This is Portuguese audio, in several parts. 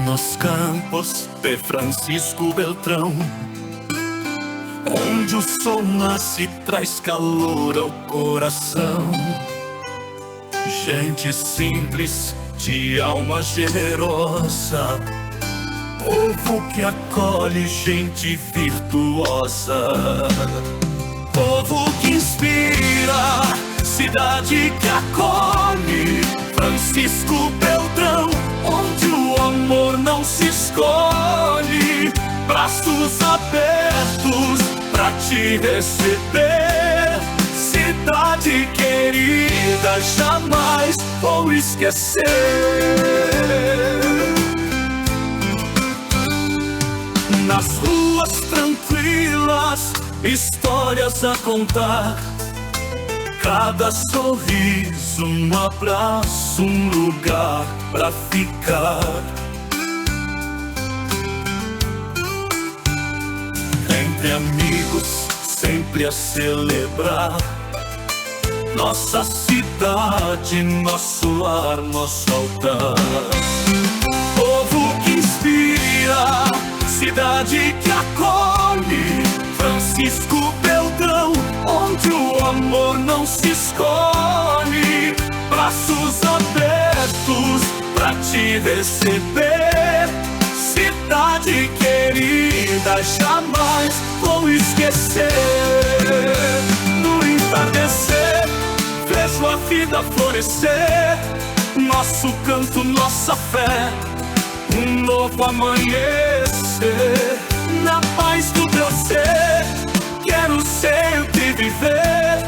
nos campos de Francisco Beltrão, onde o sol nasce e traz calor ao coração. Gente simples, de alma generosa, povo que acolhe, gente virtuosa. Povo que inspira, cidade que acolhe, Francisco Beltrão, onde o amor não se escolhe. Braços abertos pra te receber, cidade querida, jamais vou esquecer. Nas ruas tranquilas, histórias a contar, cada sorriso, um abraço, um lugar pra ficar. Entre amigos, sempre a celebrar nossa cidade, nosso lar, nosso altar. Povo que inspira, cidade que acolhe, Francisco Beltrão, onde o amor não se escolhe. Braços abertos pra te receber, cidade querida, jamais vou esquecer. No entardecer, vejo a vida florescer, nosso canto, nossa fé, um novo amanhecer. Na paz do teu ser, quero sempre viver,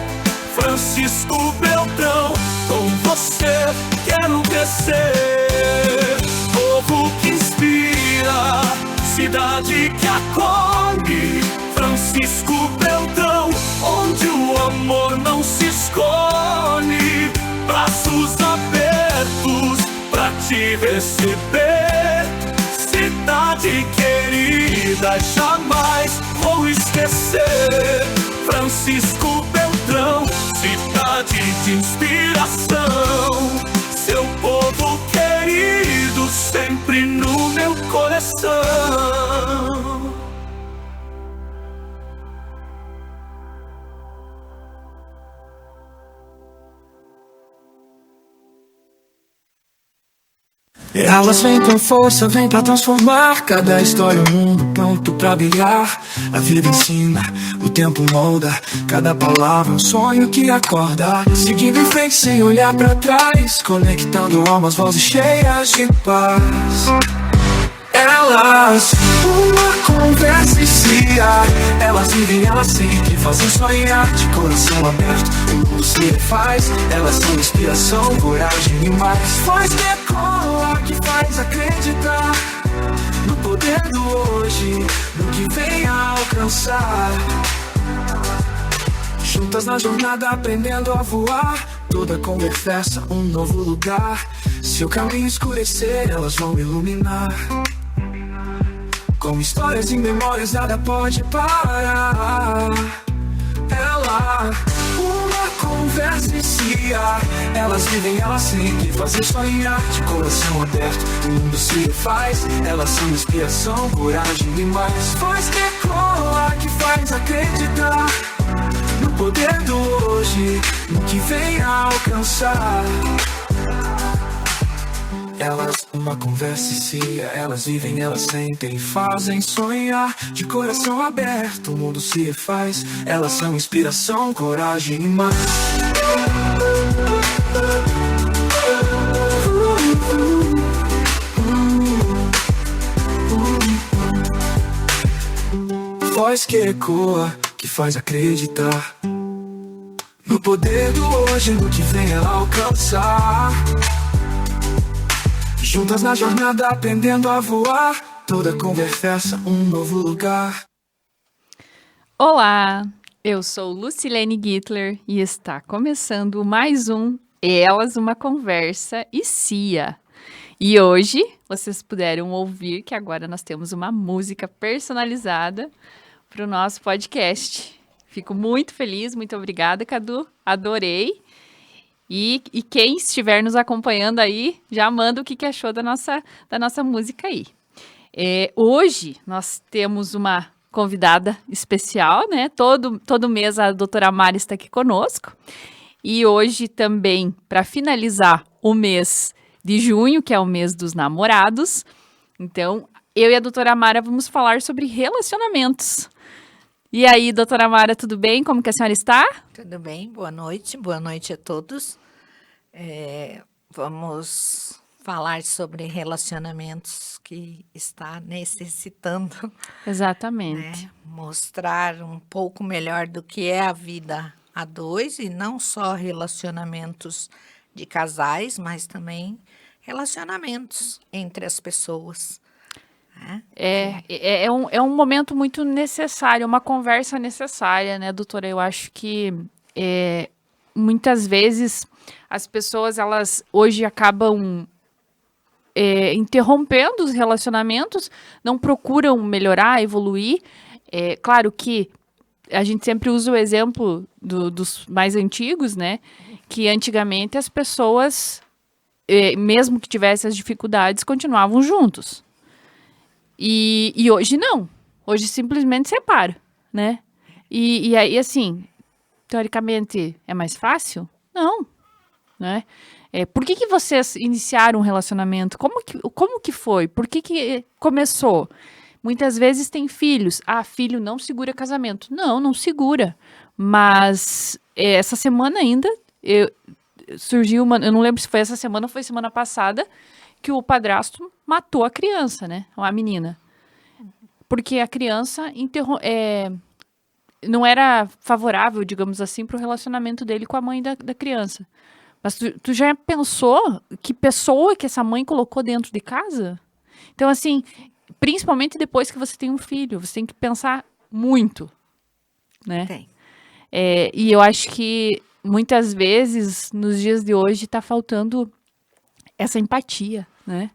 Francisco Beltrão, com você quero crescer. Povo que inspira, cidade que acolhe, Francisco Beltrão, onde o amor não se escolhe. Braços abertos pra te receber, cidade querida, jamais vou esquecer. Francisco Beltrão, cidade de inspiração, seu povo querido sempre no meu coração. Elas vêm com força, vêm pra transformar cada história, um mundo pronto pra brilhar. A vida ensina, o tempo molda, cada palavra é um sonho que acorda. Seguindo em frente sem olhar pra trás, conectando almas, vozes cheias de paz. Elas, uma conversa inicia, elas vivem, elas sempre fazem sonhar, de coração aberto, o mundo se faz. Elas são inspiração, coragem e mais. Voz que ecoa, que faz acreditar no poder do hoje, no que vem a alcançar. Juntas na jornada, aprendendo a voar, toda conversa, um novo lugar. Se o caminho escurecer, elas vão iluminar. Com histórias e memórias, nada pode parar. Ela, uma conversa inicia, elas vivem, elas sempre fazem sonhar, de coração aberto, o mundo se faz. Elas são inspiração, coragem e mais. Voz que ecoa, que faz acreditar no poder do hoje, no que vem a alcançar. Elas, uma conversa inicia, elas vivem, elas sentem e fazem sonhar, de coração aberto, o mundo se refaz. Elas são inspiração, coragem e mais. Voz que ecoa, que faz acreditar no poder do hoje, no que vem a alcançar. Juntas na jornada, aprendendo a voar, toda conversa, um novo lugar. Olá, eu sou Lucilene Gittler e está começando mais um Elas, uma Conversa e Cia. E hoje vocês puderam ouvir que agora nós temos uma música personalizada para o nosso podcast. Fico muito feliz, muito obrigada, Cadu, adorei. E quem estiver nos acompanhando aí, já manda o que achou da nossa música aí. Hoje nós temos uma convidada especial, né? Todo mês a doutora Mara está aqui conosco. E hoje também, para finalizar o mês de junho, que é o mês dos namorados, então eu e a doutora Mara vamos falar sobre relacionamentos. E aí, doutora Mara, tudo bem? Como que a senhora está? Tudo bem, boa noite a todos. Vamos falar sobre relacionamentos que está necessitando, Exatamente. né? Mostrar um pouco melhor do que é a vida a dois e não só relacionamentos de casais, mas também relacionamentos entre as pessoas, né? É um momento muito necessário, uma conversa necessária, né, doutora? Eu acho que muitas vezes as pessoas, elas hoje acabam interrompendo os relacionamentos, não procuram melhorar, evoluir. Claro que a gente sempre usa o exemplo dos mais antigos, né? Que antigamente as pessoas, mesmo que tivessem as dificuldades, continuavam juntos. E hoje não. Hoje simplesmente separa, né? E aí, assim, teoricamente, é mais fácil? Não, né? Por que vocês iniciaram um relacionamento? Como que foi? Por que começou? Muitas vezes tem filhos. Ah, filho não segura casamento. Não segura. Mas essa semana ainda surgiu uma... Eu não lembro se foi essa semana ou foi semana passada que o padrasto matou a criança, né? A menina. Porque a criança não era favorável, digamos assim, para o relacionamento dele com a mãe da criança. Mas tu já pensou que pessoa que essa mãe colocou dentro de casa? Então, assim, principalmente depois que você tem um filho, você tem que pensar muito, né? Tem. E eu acho que muitas vezes, nos dias de hoje, está faltando essa empatia, né?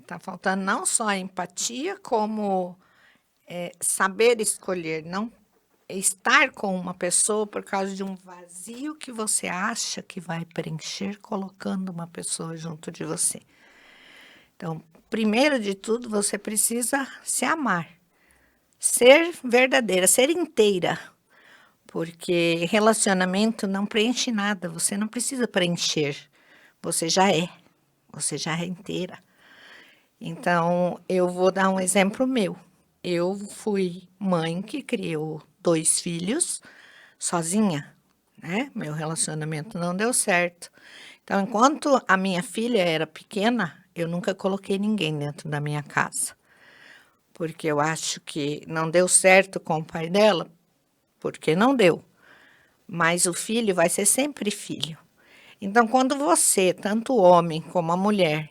Tá faltando não só a empatia, como saber escolher, não estar com uma pessoa por causa de um vazio que você acha que vai preencher colocando uma pessoa junto de você. Então, primeiro de tudo, você precisa se amar, ser verdadeira, ser inteira, porque relacionamento não preenche nada, você não precisa preencher, você já é inteira. Então, eu vou dar um exemplo meu. Eu fui mãe que criou 2 filhos sozinha, né? Meu relacionamento não deu certo. Então, enquanto a minha filha era pequena, eu nunca coloquei ninguém dentro da minha casa. Porque eu acho que não deu certo com o pai dela, porque não deu. Mas o filho vai ser sempre filho. Então, quando você, tanto o homem como a mulher,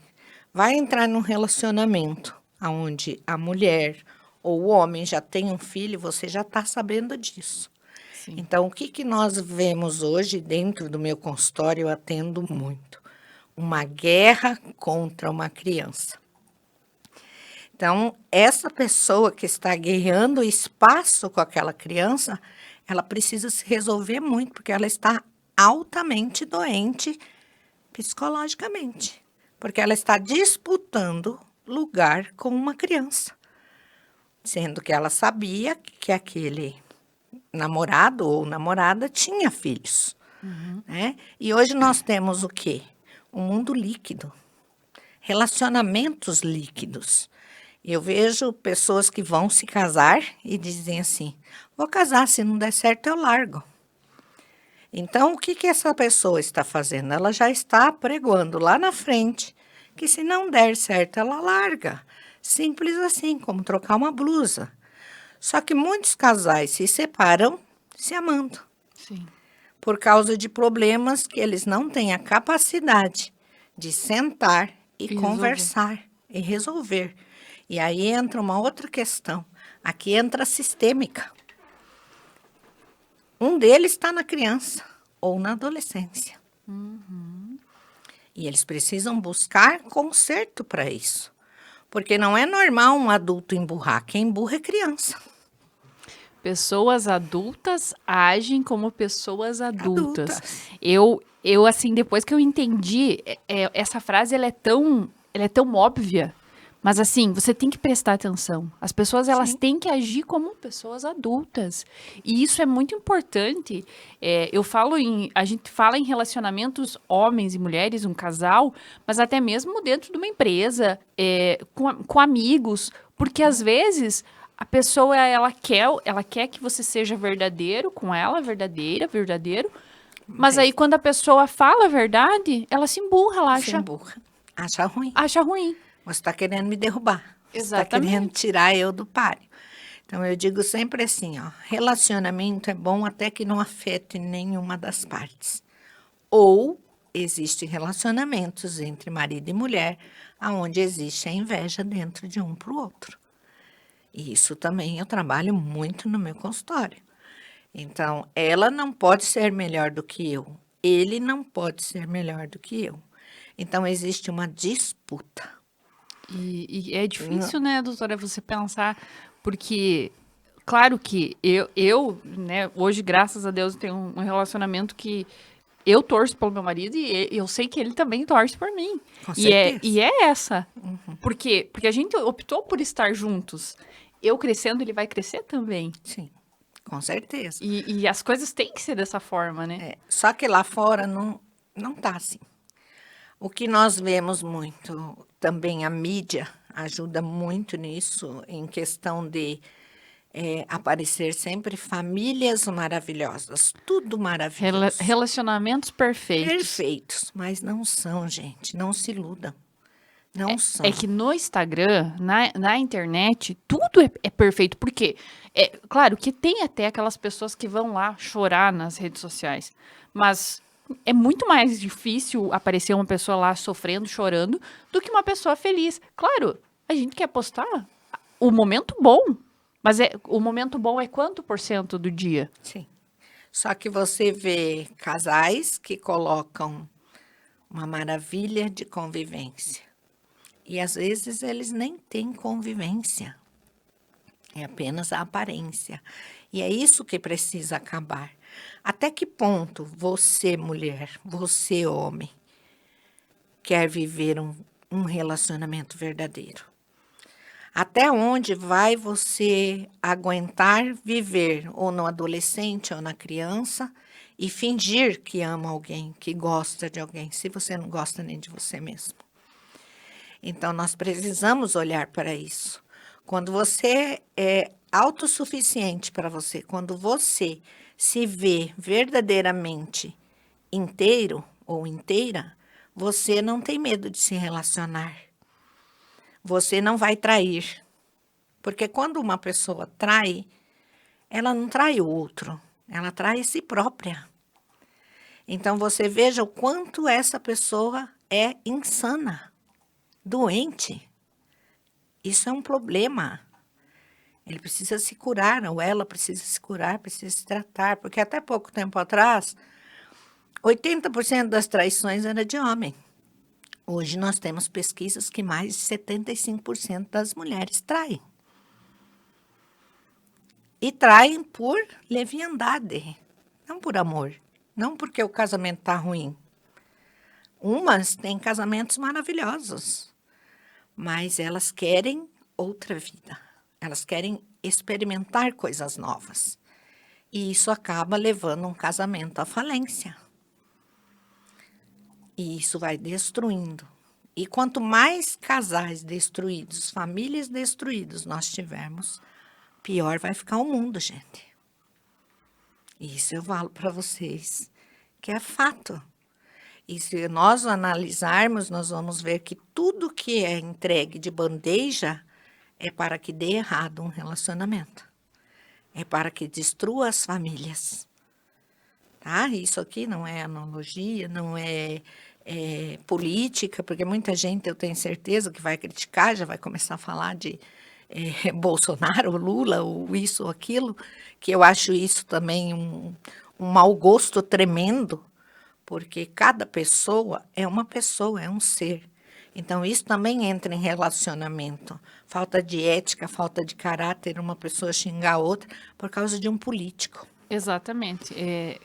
vai entrar num relacionamento onde a mulher ou o homem já tem um filho, você já está sabendo disso. Sim. Então, o que nós vemos hoje dentro do meu consultório, eu atendo muito. Uma guerra contra uma criança. Então, essa pessoa que está guerreando espaço com aquela criança, ela precisa se resolver muito, porque ela está altamente doente psicologicamente. Porque ela está disputando lugar com uma criança. Sendo que ela sabia que aquele namorado ou namorada tinha filhos. Né? E hoje nós temos o quê? Um mundo líquido. Relacionamentos líquidos. Eu vejo pessoas que vão se casar e dizem assim, vou casar, se não der certo eu largo. Então, o que essa pessoa está fazendo? Ela já está pregoando lá na frente que se não der certo, ela larga. Simples assim, como trocar uma blusa. Só que muitos casais se separam se amando. Sim. Por causa de problemas que eles não têm a capacidade de sentar e conversar e resolver. E aí entra uma outra questão. Aqui entra a sistêmica. Um deles está na criança ou na adolescência. E eles precisam buscar conserto para isso. Porque não é normal um adulto emburrar. Quem emburra é criança. Pessoas adultas agem como pessoas adultas. Adultas. Eu assim, depois que eu entendi, essa frase ela é tão óbvia, mas assim, você tem que prestar atenção. As pessoas, elas Sim. têm que agir como pessoas adultas. E isso é muito importante. A gente fala em relacionamentos homens e mulheres, um casal, mas até mesmo dentro de uma empresa, com amigos, porque às vezes a pessoa, ela quer que você seja verdadeiro com ela, verdadeiro, mas aí quando a pessoa fala a verdade, ela se emburra, ela Se acha, emburra. Acha ruim. acha ruim. Você está querendo me derrubar. Você está Exatamente. querendo tirar eu do páreo. Então, eu digo sempre assim, ó, relacionamento é bom até que não afete nenhuma das partes. Ou existem relacionamentos entre marido e mulher, onde existe a inveja dentro de um para o outro. E isso também eu trabalho muito no meu consultório. Então, ela não pode ser melhor do que eu. Ele não pode ser melhor do que eu. Então, existe uma disputa. E é difícil, né, doutora, você pensar, porque, claro que né, hoje, graças a Deus, tenho um relacionamento que eu torço pelo meu marido e eu sei que ele também torce por mim. Com E é, certeza. e é essa. Por quê? Porque a gente optou por estar juntos. Eu crescendo, ele vai crescer também. Sim, com certeza. E as coisas têm que ser dessa forma, né? Só que lá fora não tá assim. O que nós vemos muito, também a mídia ajuda muito nisso, em questão de aparecer sempre famílias maravilhosas, tudo maravilhoso. Relacionamentos perfeitos. Perfeitos, mas não são, gente, não se iludam. Não são. É que no Instagram, na internet, tudo é perfeito. Por quê? Claro que tem até aquelas pessoas que vão lá chorar nas redes sociais. Mas é muito mais difícil aparecer uma pessoa lá sofrendo, chorando, do que uma pessoa feliz. Claro, a gente quer postar o momento bom. Mas o momento bom é quanto por cento do dia? Sim. Só que você vê casais que colocam uma maravilha de convivência. E às vezes eles nem têm convivência. É apenas a aparência. E é isso que precisa acabar. Até que ponto você, mulher, você, homem, quer viver um relacionamento verdadeiro? Até onde vai você aguentar viver, ou no adolescente ou na criança, e fingir que ama alguém, que gosta de alguém, se você não gosta nem de você mesmo? Então, nós precisamos olhar para isso. Quando você é autossuficiente para você, quando você se vê verdadeiramente inteiro ou inteira, você não tem medo de se relacionar. Você não vai trair. Porque quando uma pessoa trai, ela não trai o outro, ela trai a si própria. Então, você veja o quanto essa pessoa é insana, doente. Isso é um problema. Ele precisa se curar, ou ela precisa se curar, precisa se tratar. Porque até pouco tempo atrás, 80% das traições era de homem. Hoje nós temos pesquisas que mais de 75% das mulheres traem. E traem por leviandade, não por amor, não porque o casamento está ruim. Umas têm casamentos maravilhosos, mas elas querem outra vida. Elas querem experimentar coisas novas. E isso acaba levando um casamento à falência. E isso vai destruindo. E quanto mais casais destruídos, famílias destruídas nós tivermos, pior vai ficar o mundo, gente. E isso eu falo para vocês, que é fato. E se nós analisarmos, nós vamos ver que tudo que é entregue de bandeja é para que dê errado um relacionamento. É para que destrua as famílias. Tá? Isso aqui não é analogia, não é política, porque muita gente, eu tenho certeza, que vai criticar, já vai começar a falar de Bolsonaro, Lula, ou isso ou aquilo, que eu acho isso também um mau gosto tremendo, porque cada pessoa, é um ser. Então, isso também entra em relacionamento. Falta de ética, falta de caráter, uma pessoa xingar a outra por causa de um político. Exatamente.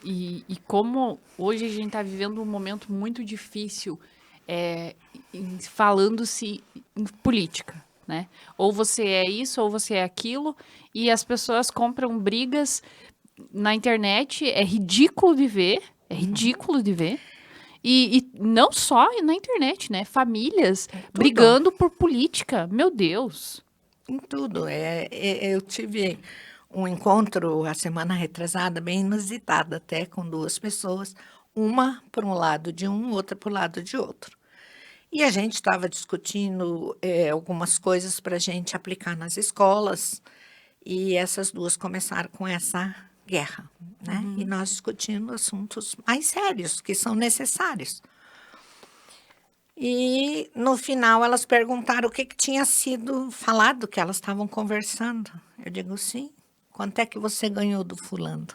E como hoje a gente está vivendo um momento muito difícil falando-se em política, né? Ou você é isso, ou você é aquilo, e as pessoas compram brigas na internet, é ridículo de ver, E não só na internet, né? Famílias brigando por política, meu Deus. Em tudo. Eu tive um encontro a semana retrasada, bem inusitado até, com duas pessoas, uma por um lado de um, outra por lado de outro. E a gente estava discutindo algumas coisas para a gente aplicar nas escolas, e essas duas começaram com essa guerra, né? E nós discutindo assuntos mais sérios, que são necessários. E, no final, elas perguntaram o que tinha sido falado, que elas estavam conversando. Eu digo, sim. Quanto é que você ganhou do fulano?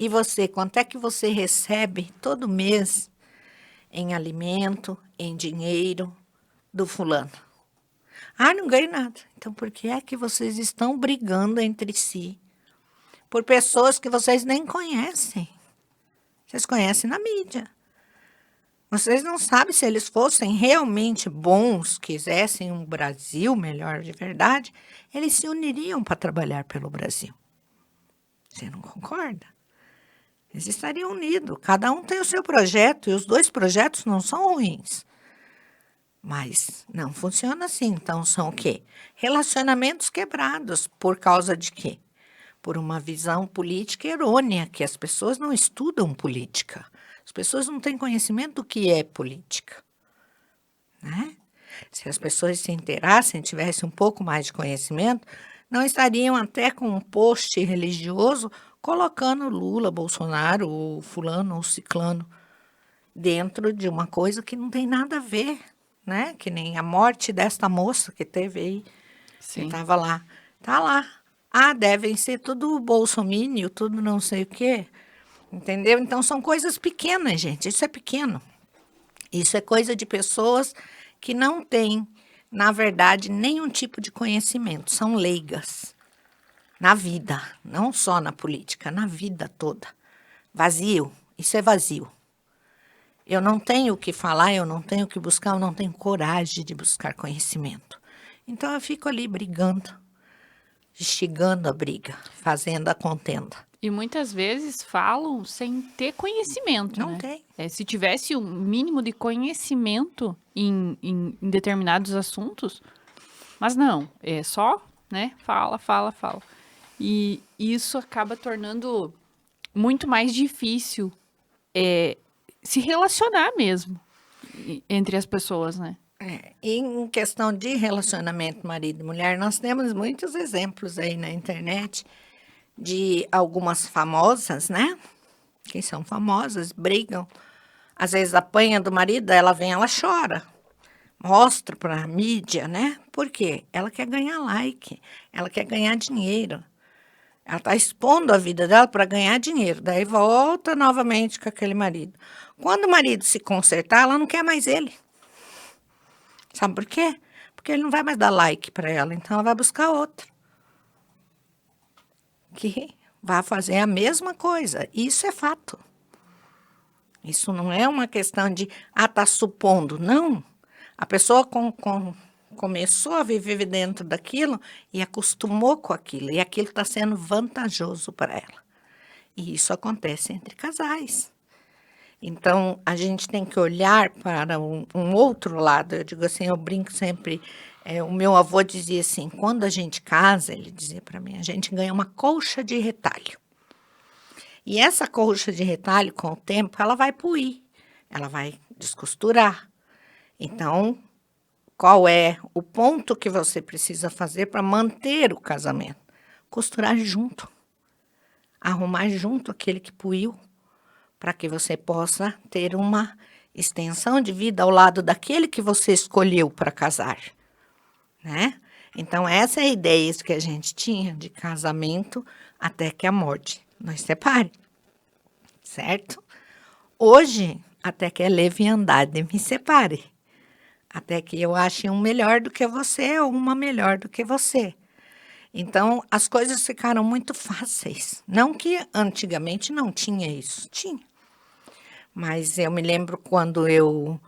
E você, quanto é que você recebe todo mês em alimento, em dinheiro do fulano? Ah, não ganho nada. Então, por que é que vocês estão brigando entre si por pessoas que vocês nem conhecem? Vocês conhecem na mídia. Vocês não sabem se eles fossem realmente bons, quisessem um Brasil melhor de verdade, eles se uniriam para trabalhar pelo Brasil. Você não concorda? Eles estariam unidos. Cada um tem o seu projeto e os dois projetos não são ruins. Mas não funciona assim. Então são o quê? Relacionamentos quebrados. Por causa de quê? Por uma visão política errônea, que as pessoas não estudam política. As pessoas não têm conhecimento do que é política, né? Se as pessoas se inteirassem, tivessem um pouco mais de conhecimento, não estariam até com um post religioso colocando Lula, Bolsonaro, ou fulano ou ciclano dentro de uma coisa que não tem nada a ver, né? Que nem a morte desta moça que teve aí, que estava lá. Tá lá. Ah, devem ser tudo bolsomínio, tudo não sei o quê. Entendeu? Então, são coisas pequenas, gente. Isso é pequeno. Isso é coisa de pessoas que não têm, na verdade, nenhum tipo de conhecimento. São leigas na vida, não só na política, na vida toda. Vazio. Isso é vazio. Eu não tenho o que falar, eu não tenho o que buscar, eu não tenho coragem de buscar conhecimento. Então, eu fico ali brigando, instigando a briga, fazendo a contenda. E muitas vezes falam sem ter conhecimento, Não né? tem. Se tivesse um mínimo de conhecimento em determinados assuntos, mas não, é só, né? Fala. E isso acaba tornando muito mais difícil se relacionar mesmo entre as pessoas, né? Em questão de relacionamento marido e mulher, nós temos muitos exemplos aí na internet de algumas famosas, né? Que são famosas, brigam. Às vezes apanha do marido, ela vem, ela chora. Mostra para a mídia, né? Por quê? Ela quer ganhar like, ela quer ganhar dinheiro. Ela está expondo a vida dela para ganhar dinheiro. Daí volta novamente com aquele marido. Quando o marido se consertar, ela não quer mais ele. Sabe por quê? Porque ele não vai mais dar like para ela, então ela vai buscar outro que vai fazer a mesma coisa. Isso é fato. Isso não é uma questão de, tá supondo. Não. A pessoa começou a viver dentro daquilo e acostumou com aquilo. E aquilo está sendo vantajoso para ela. E isso acontece entre casais. Então, a gente tem que olhar para um outro lado. Eu digo assim, eu brinco sempre. O meu avô dizia assim, quando a gente casa, ele dizia para mim, a gente ganha uma colcha de retalho. E essa colcha de retalho, com o tempo, ela vai puir, ela vai descosturar. Então, qual é o ponto que você precisa fazer para manter o casamento? Costurar junto, arrumar junto aquele que puiu, para que você possa ter uma extensão de vida ao lado daquele que você escolheu para casar. Né? Então, essa é a ideia que a gente tinha de casamento até que a morte nos separe, certo? Hoje, até que a leviandade me separe, Até que eu ache um melhor do que você ou uma melhor do que você. Então, as coisas ficaram muito fáceis. Não que antigamente não tinha isso, tinha. Mas eu me lembro quando eu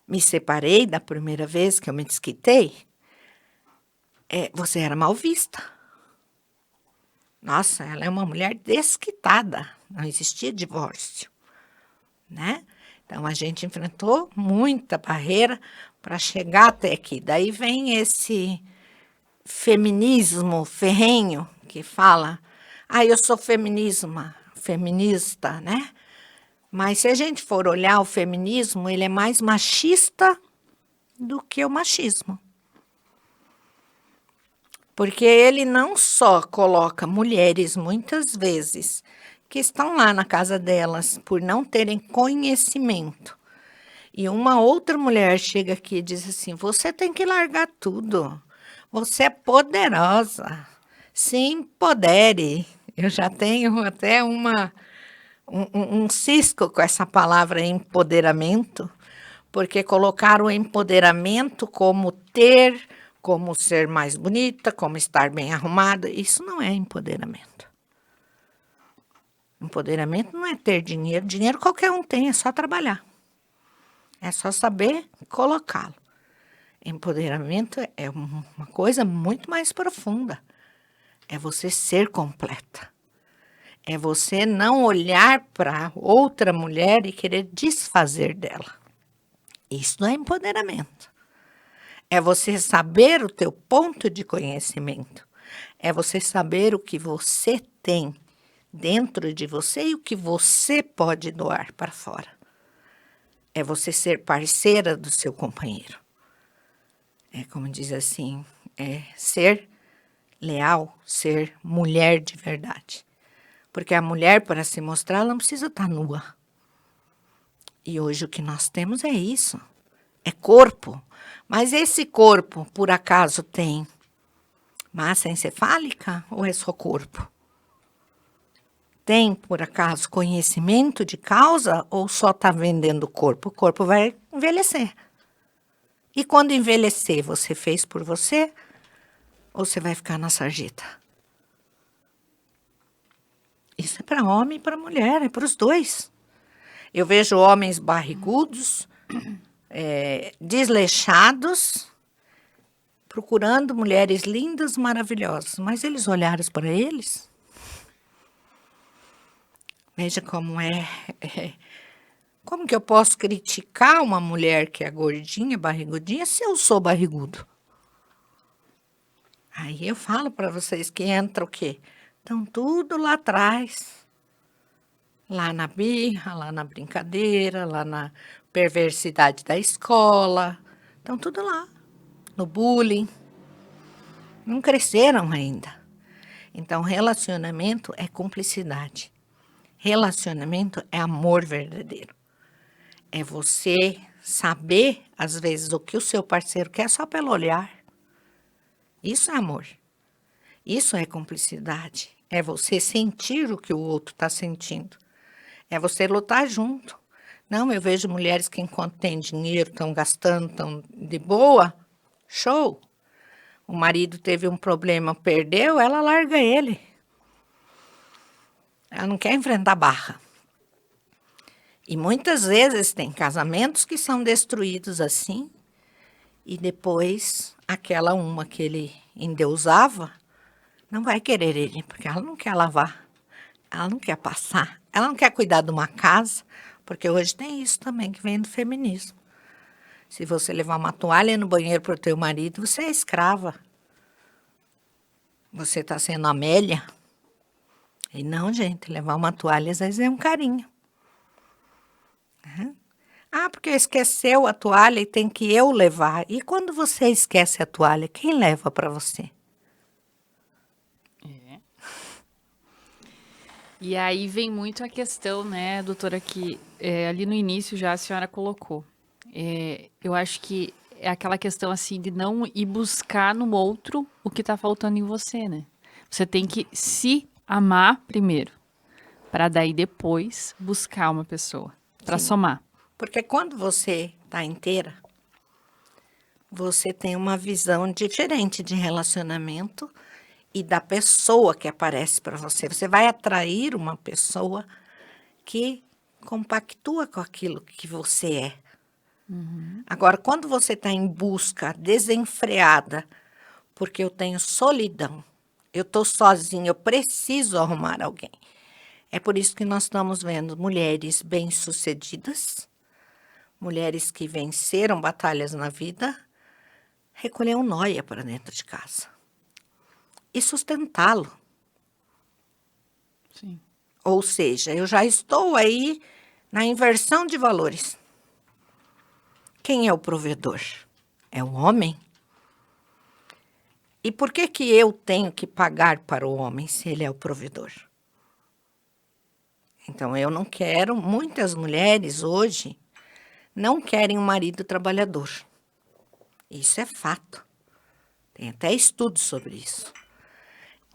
me separei da primeira vez que eu me desquitei, você era mal vista. Nossa, ela é uma mulher desquitada, não existia divórcio, né? Então, a gente enfrentou muita barreira para chegar até aqui. Daí vem esse feminismo ferrenho que fala, eu sou feminista, né? Mas se a gente for olhar o feminismo, ele é mais machista do que o machismo. Porque ele não só coloca mulheres, muitas vezes, que estão lá na casa delas por não terem conhecimento. E uma outra mulher chega aqui e diz assim, você tem que largar tudo. Você é poderosa. Se empodere. Eu já tenho até um cisco com essa palavra empoderamento, porque colocaram o empoderamento como ter, como ser mais bonita, como estar bem arrumada. Isso não é empoderamento. Empoderamento não é ter dinheiro. Dinheiro qualquer um tem, é só trabalhar. É só saber colocá-lo. Empoderamento é uma coisa muito mais profunda. É você ser completa. É você não olhar para outra mulher e querer desfazer dela. Isso não é empoderamento. É você saber o teu ponto de conhecimento. É você saber o que você tem dentro de você e o que você pode doar para fora. É você ser parceira do seu companheiro. É como diz assim, ser leal, ser mulher de verdade. Porque a mulher, para se mostrar, ela não precisa estar nua. E hoje o que nós temos é isso. É corpo. Mas esse corpo, por acaso, tem massa encefálica ou é só corpo? Tem, por acaso, conhecimento de causa ou só está vendendo o corpo? O corpo vai envelhecer. E quando envelhecer, você fez por você ou você vai ficar na sarjeta? Isso é para homem e para mulher, é para os dois. Eu vejo homens barrigudos, desleixados, procurando mulheres lindas, maravilhosas. Mas eles olharam para eles? Veja como como que eu posso criticar uma mulher que é gordinha, barrigudinha, se eu sou barrigudo? Aí eu falo para vocês que entra o quê? Estão tudo lá atrás. Lá na birra, lá na brincadeira, lá na perversidade da escola. Estão tudo lá. No bullying. Não cresceram ainda. Então, relacionamento é cumplicidade. Relacionamento é amor verdadeiro. É você saber, às vezes, o que o seu parceiro quer só pelo olhar. Isso é amor. Isso é cumplicidade. É você sentir o que o outro está sentindo. É você lutar junto. Não, eu vejo mulheres que, enquanto têm dinheiro, estão gastando, estão de boa. Show! O marido teve um problema, perdeu, ela larga ele. Ela não quer enfrentar barra. E muitas vezes tem casamentos que são destruídos assim, e depois aquela uma que ele endeusava não vai querer ele, porque ela não quer lavar, ela não quer passar, ela não quer cuidar de uma casa, porque hoje tem isso também que vem do feminismo. Se você levar uma toalha no banheiro para o teu marido, você é escrava. Você está sendo Amélia. E não, gente, levar uma toalha às vezes é um carinho. Porque esqueceu a toalha e tem que eu levar. E quando você esquece a toalha, quem leva para você? E aí vem muito a questão, né, doutora, que ali no início já a senhora colocou. Eu acho que é aquela questão assim de não ir buscar no outro o que está faltando em você, né? Você tem que se amar primeiro, para daí depois buscar uma pessoa, para somar. Porque quando você está inteira, você tem uma visão diferente de relacionamento e da pessoa que aparece para você. Você vai atrair uma pessoa que compactua com aquilo que você é. Agora, quando você está em busca desenfreada, porque eu tenho solidão, eu estou sozinha, eu preciso arrumar alguém. É por isso que nós estamos vendo mulheres bem-sucedidas, mulheres que venceram batalhas na vida, recolher um nóia para dentro de casa e sustentá-lo. Sim. Ou seja, eu já estou aí na inversão de valores. Quem é o provedor? É o homem? E por que que eu tenho que pagar para o homem se ele é o provedor? Então, eu não quero, muitas mulheres hoje não querem um marido trabalhador. Isso é fato. Tem até estudos sobre isso.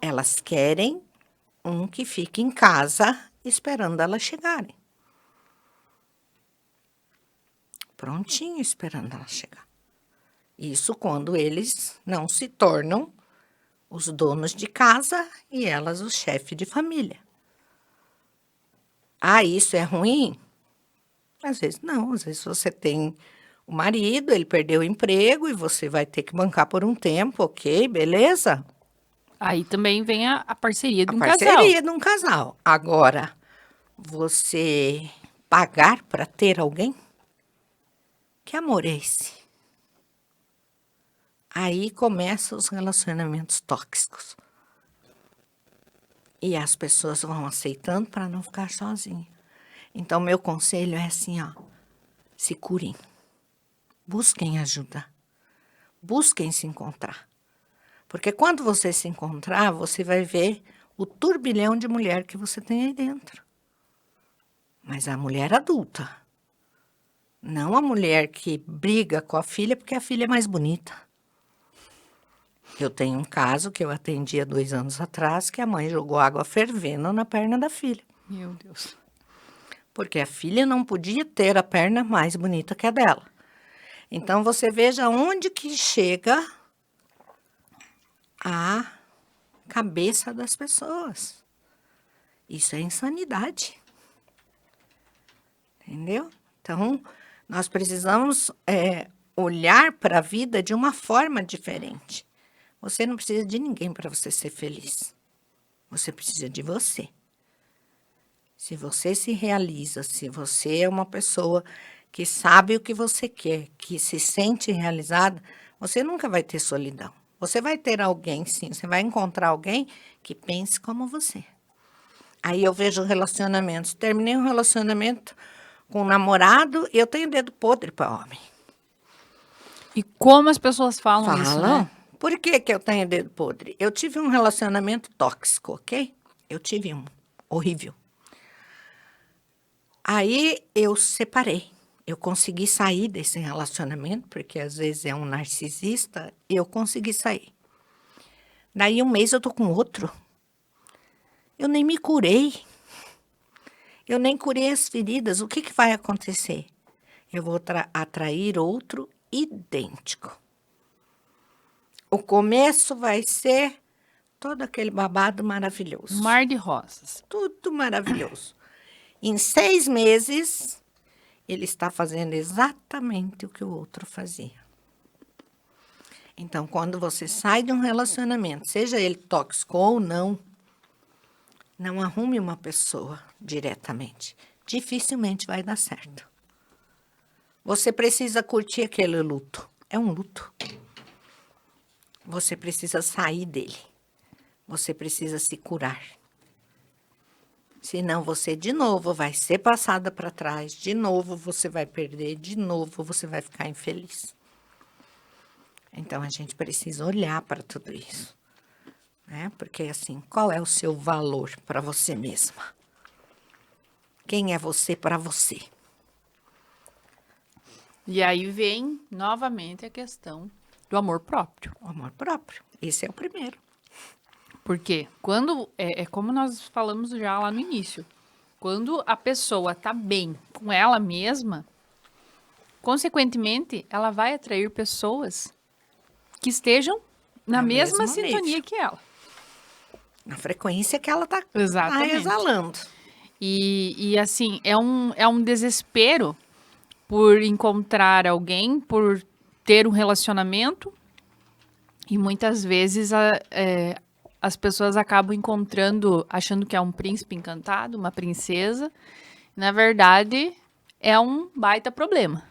Elas querem um que fique em casa esperando elas chegarem. Prontinho esperando elas chegar. Isso quando eles não se tornam os donos de casa e elas o chefe de família. Ah, isso é ruim? Às vezes não, às vezes você tem o marido, ele perdeu o emprego e você vai ter que bancar por um tempo, ok, beleza? Aí também vem a parceria de A um parceria casal. de um casal. Agora, você pagar para ter alguém? Que amor é esse? Aí começam os relacionamentos tóxicos. E as pessoas vão aceitando para não ficar sozinhas. Então, meu conselho é assim, ó. Se curem. Busquem ajuda. Busquem se encontrar. Porque quando você se encontrar, você vai ver o turbilhão de mulher que você tem aí dentro. Mas a mulher adulta. Não a mulher que briga com a filha porque a filha é mais bonita. Eu tenho um caso que eu atendi há 2 anos atrás, que a mãe jogou água fervendo na perna da filha. Meu Deus. Porque a filha não podia ter a perna mais bonita que a dela. Então, você veja onde que chega a cabeça das pessoas. Isso é insanidade. Entendeu? Então, nós precisamos olhar para a vida de uma forma diferente. Você não precisa de ninguém para você ser feliz. Você precisa de você. Se você se realiza, se você é uma pessoa que sabe o que você quer, que se sente realizada, você nunca vai ter solidão. Você vai ter alguém, sim, você vai encontrar alguém que pense como você. Aí eu vejo relacionamentos. Terminei um relacionamento com um namorado e eu tenho dedo podre para homem. E como as pessoas falam isso, Falam? né? Por que que eu tenho dedo podre? Eu tive um relacionamento tóxico, ok? Eu tive um. Horrível. Aí eu separei. Eu consegui sair desse relacionamento, porque às vezes é um narcisista, e eu consegui sair. Daí 1 mês eu tô com outro. Eu nem me curei. Eu nem curei as feridas. O que que vai acontecer? Eu vou atrair outro idêntico. O começo vai ser todo aquele babado maravilhoso. Mar de rosas. Tudo maravilhoso. Em 6 meses, ele está fazendo exatamente o que o outro fazia. Então, quando você sai de um relacionamento, seja ele tóxico ou não, não arrume uma pessoa diretamente. Dificilmente vai dar certo. Você precisa curtir aquele luto. É um luto. Você precisa sair dele. Você precisa se curar. Senão você, de novo, vai ser passada para trás. De novo, você vai perder. De novo, você vai ficar infeliz. Então, a gente precisa olhar para tudo isso. Né? Porque, assim, qual é o seu valor para você mesma? Quem é você para você? E aí vem novamente a questão do amor próprio. O amor próprio. Esse é o primeiro. Porque quando, é como nós falamos já lá no início, quando a pessoa tá bem com ela mesma, Consequentemente, ela vai atrair pessoas que estejam na No mesma mesmo sintonia nível. que ela. Na frequência que ela tá Exatamente. exalando. E assim, é um desespero por encontrar alguém, por ter um relacionamento. E muitas vezes as pessoas acabam encontrando, achando que é um príncipe encantado, uma princesa. Na verdade, é um baita problema,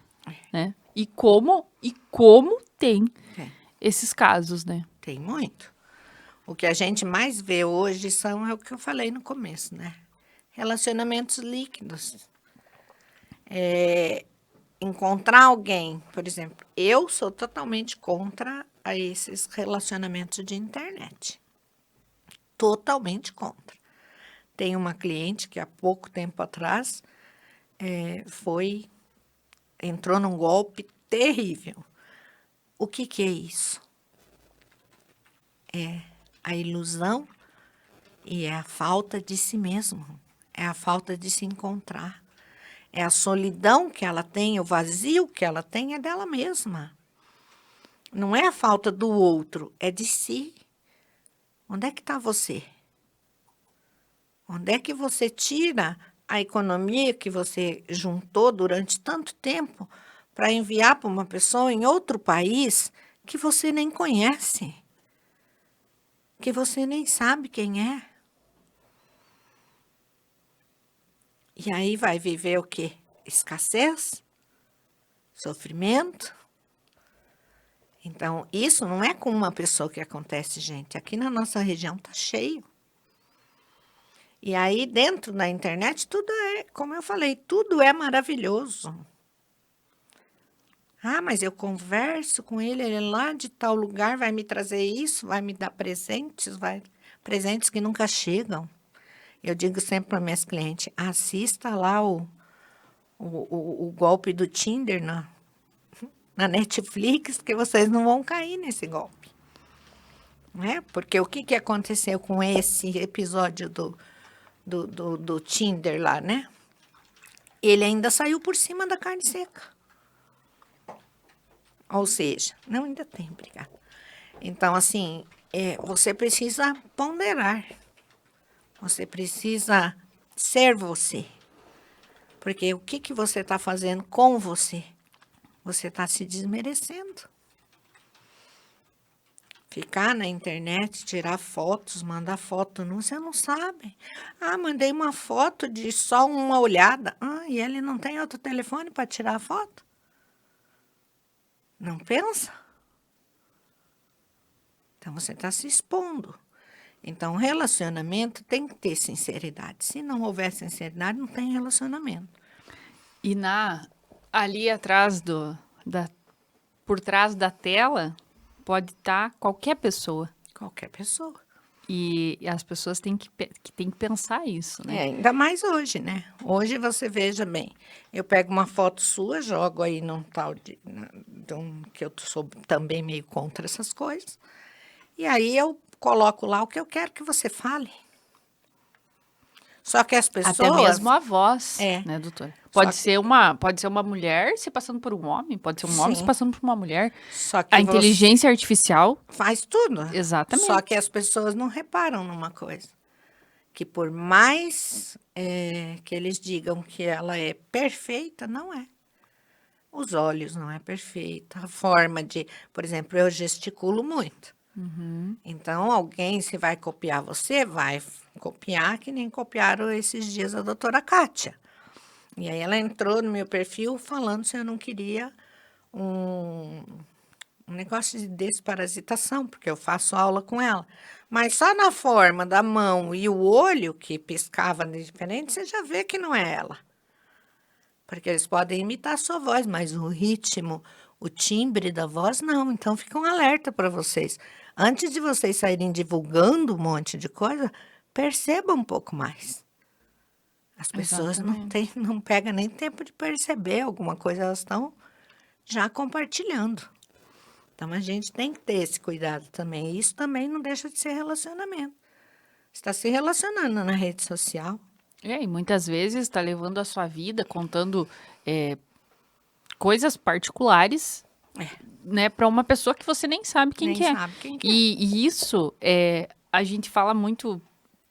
né? E como tem É, esses casos, né? tem muito. O que a gente mais vê hoje é o que eu falei no começo, né? Relacionamentos líquidos. Encontrar alguém, por exemplo, eu sou totalmente contra a esses relacionamentos de internet. Totalmente contra. Tem uma cliente que há pouco tempo atrás entrou num golpe terrível. O que é isso? É a ilusão e é a falta de si mesmo. É a falta de se encontrar. É a solidão que ela tem, o vazio que ela tem é dela mesma. Não é a falta do outro, é de si. Onde é que está você? Onde é que você tira a economia que você juntou durante tanto tempo para enviar para uma pessoa em outro país que você nem conhece? Que você nem sabe quem é? E aí vai viver o quê? Escassez? Sofrimento? Então, isso não é com uma pessoa que acontece, gente. Aqui na nossa região tá cheio. E aí, dentro da internet, tudo é, como eu falei, tudo é maravilhoso. Ah, mas eu converso com ele é lá de tal lugar, vai me trazer isso, vai me dar presentes, presentes que nunca chegam. Eu digo sempre para minhas clientes, assista lá o golpe do Tinder na Netflix, que vocês não vão cair nesse golpe. Né? Porque o que aconteceu com esse episódio do Tinder lá, né? Ele ainda saiu por cima da carne seca. Ou seja, não, ainda tem, obrigada. Então, assim, você precisa ponderar. Você precisa ser você. Porque o que você está fazendo com você? Você está se desmerecendo. Ficar na internet, tirar fotos, mandar foto, você não sabe. Ah, mandei uma foto de só uma olhada. Ah, e ele não tem outro telefone para tirar a foto? Não pensa? Então, você está se expondo. Então, relacionamento tem que ter sinceridade. Se não houver sinceridade, não tem relacionamento. E ali atrás por trás da tela, pode estar qualquer pessoa. Qualquer pessoa. E as pessoas têm que pensar isso, né? Ainda mais hoje, né? Hoje você veja bem, eu pego uma foto sua, jogo aí num tal que eu sou também meio contra essas coisas, e aí eu coloco lá o que eu quero que você fale. Só que as pessoas... Até mesmo a voz, É. né, doutora? Só Pode que- ser uma mulher se passando por um homem, pode ser um homem Sim. se passando por uma mulher. Só que A você inteligência artificial, faz tudo. Exatamente. Só que as pessoas não reparam numa coisa. Que por mais que eles digam que ela é perfeita, não é. Os olhos não é perfeita. A forma de... Por exemplo, eu gesticulo muito. Então, alguém, se vai copiar você, vai copiar que nem copiaram esses dias a doutora Kátia. E aí ela entrou no meu perfil falando se eu não queria um negócio de desparasitação, porque eu faço aula com ela. Mas só na forma da mão e o olho, que piscava diferente, você já vê que não é ela. Porque eles podem imitar a sua voz, mas o ritmo, o timbre da voz, não. Então, fica um alerta para vocês. Antes de vocês saírem divulgando um monte de coisa, percebam um pouco mais. As pessoas não pegam nem tempo de perceber alguma coisa, elas estão já compartilhando. Então, a gente tem que ter esse cuidado também. Isso também não deixa de ser relacionamento. Você está se relacionando na rede social. e muitas vezes está levando a sua vida, contando coisas particulares, né, para uma pessoa que você nem sabe quem Nem que é. sabe quem que é. E isso, a gente fala muito,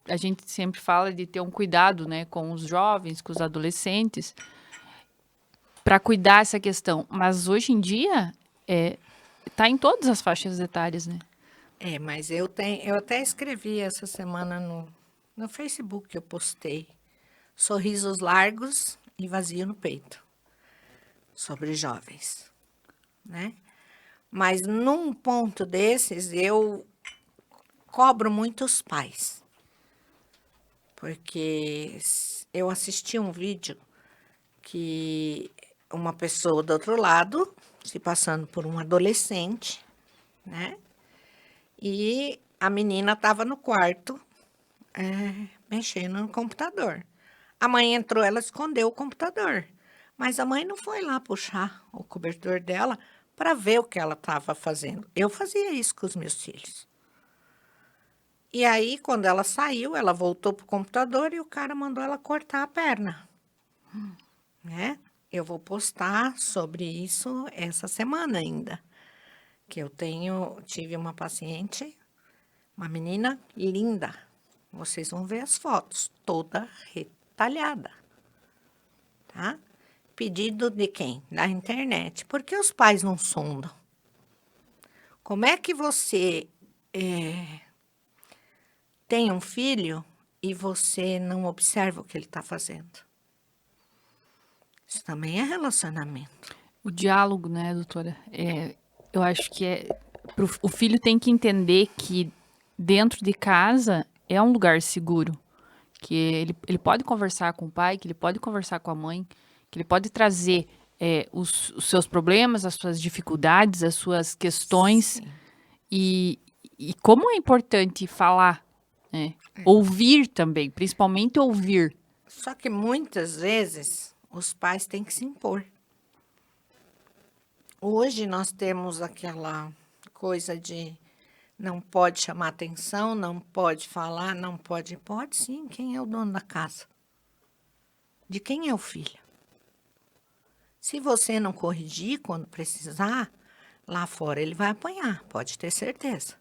a gente sempre fala de ter um cuidado, né, com os jovens, com os adolescentes, para cuidar essa questão. Mas hoje em dia, tá em todas as faixas etárias, né? Mas eu até escrevi essa semana no Facebook, eu postei sorrisos largos e vazio no peito sobre jovens, né? Mas num ponto desses eu cobro muito os pais, porque eu assisti um vídeo que uma pessoa do outro lado se passando por um adolescente, né? E a menina estava no quarto, mexendo no computador. A mãe entrou, ela escondeu o computador. Mas a mãe não foi lá puxar o cobertor dela para ver o que ela estava fazendo. Eu fazia isso com os meus filhos. E aí, quando ela saiu, ela voltou para o computador e o cara mandou ela cortar a perna. Né? Eu vou postar sobre isso essa semana ainda. Que tive uma paciente, uma menina linda. Vocês vão ver as fotos, toda retalhada, tá? Pedido de quem? Da internet. Por que os pais não sondam? Como é que você tem um filho e você não observa o que ele está fazendo? Isso também é relacionamento. O diálogo, né, doutora? Eu acho que o filho tem que entender que dentro de casa é um lugar seguro. Que ele pode conversar com o pai, que ele pode conversar com a mãe, que ele pode trazer os seus problemas, as suas dificuldades, as suas questões. E como é importante falar, né? Ouvir também, principalmente ouvir. Só que muitas vezes os pais têm que se impor. Hoje nós temos aquela coisa de não pode chamar atenção, não pode falar, não pode. Pode sim, quem é o dono da casa? De quem é o filho? Se você não corrigir quando precisar, lá fora ele vai apanhar, pode ter certeza.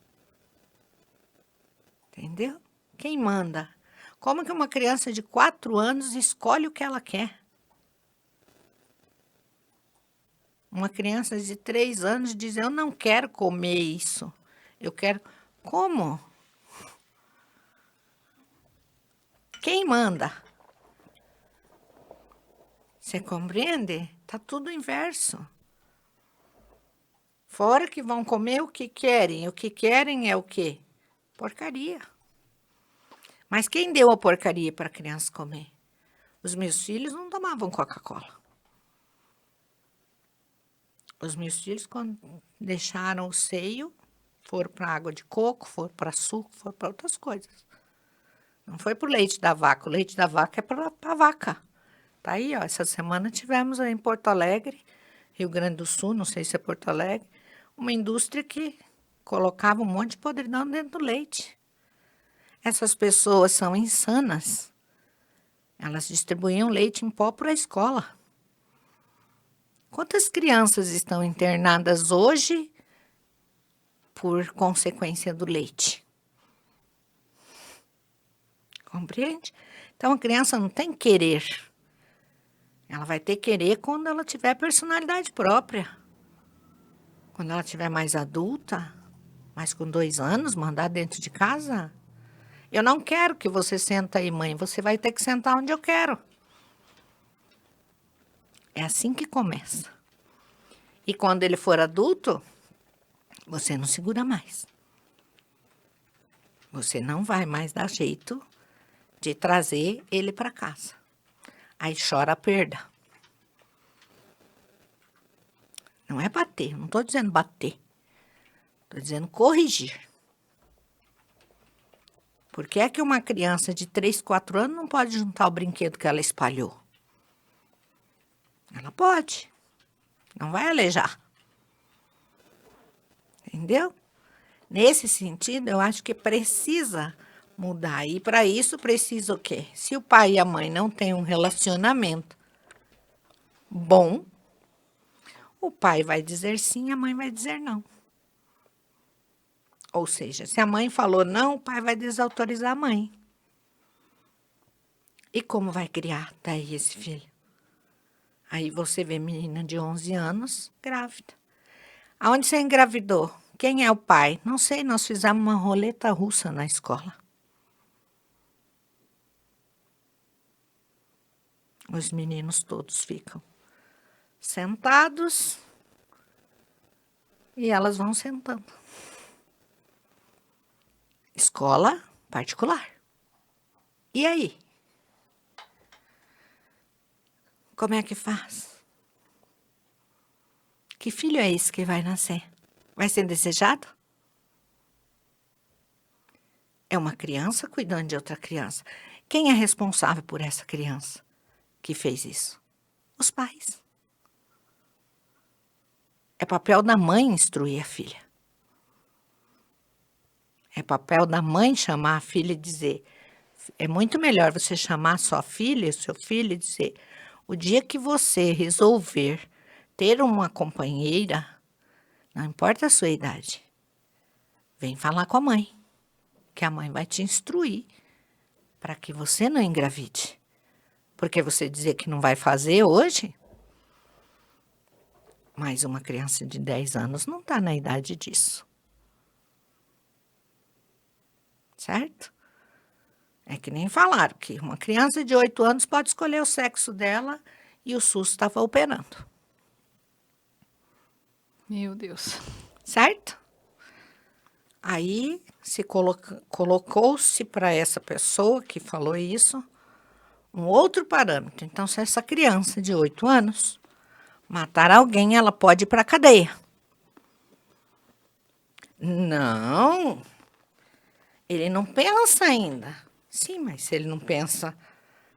Entendeu? Quem manda? Como que uma criança de 4 anos escolhe o que ela quer? Uma criança de 3 anos diz, eu não quero comer isso. Eu quero... Como? Quem manda? Você compreende? Tá tudo inverso. Fora que vão comer o que querem. O que querem é o quê? Porcaria. Mas quem deu a porcaria para a criança comer? Os meus filhos não tomavam Coca-Cola. Os meus filhos, quando deixaram o seio, foram para água de coco, foram para suco, foram para outras coisas. Não foi para o leite da vaca. O leite da vaca é para a vaca. Tá aí, ó. Essa semana tivemos aí em Porto Alegre, Rio Grande do Sul, não sei se é Porto Alegre, uma indústria que colocava um monte de podridão dentro do leite. Essas pessoas são insanas. Elas distribuíam leite em pó para a escola. Quantas crianças estão internadas hoje por consequência do leite? Compreende? Então, a criança não tem querer. Ela vai ter querer quando ela tiver personalidade própria. Quando ela tiver mais adulta, mais com 2 anos, mandar dentro de casa. Eu não quero que você senta aí, mãe. Você vai ter que sentar onde eu quero. É assim que começa. E quando ele for adulto, você não segura mais. Você não vai mais dar jeito de trazer ele para casa. Aí chora a perda. Não é bater, não estou dizendo bater. Estou dizendo corrigir. Por que é que uma criança de 3, 4 anos não pode juntar o brinquedo que ela espalhou? Ela pode. Não vai alejar. Entendeu? Nesse sentido, eu acho que precisa mudar. E para isso precisa o quê? Se o pai e a mãe não têm um relacionamento bom, o pai vai dizer sim, a mãe vai dizer não. Ou seja, se a mãe falou não, o pai vai desautorizar a mãe. E como vai criar daí esse filho? Aí você vê menina de 11 anos grávida. Aonde você engravidou? Quem é o pai? Não sei, nós fizemos uma roleta russa na escola. Os meninos todos ficam sentados e elas vão sentando. Escola particular. E aí? Como é que faz? Que filho é esse que vai nascer? Vai ser desejado? É uma criança cuidando de outra criança. Quem é responsável por essa criança que fez isso? Os pais. É papel da mãe instruir a filha. É papel da mãe chamar a filha e dizer... É muito melhor você chamar sua filha, seu filho e dizer... O dia que você resolver ter uma companheira, não importa a sua idade, vem falar com a mãe, que a mãe vai te instruir para que você não engravide. Porque você dizer que não vai fazer hoje, mas uma criança de 10 anos não está na idade disso. Certo? É que nem falaram que uma criança de 8 anos pode escolher o sexo dela e o SUS estava operando. Meu Deus. Certo? Aí se colocou-se para essa pessoa que falou isso um outro parâmetro. Então, se essa criança de 8 anos matar alguém, ela pode ir para a cadeia. Não. Ele não pensa ainda. Sim, mas se ele não pensa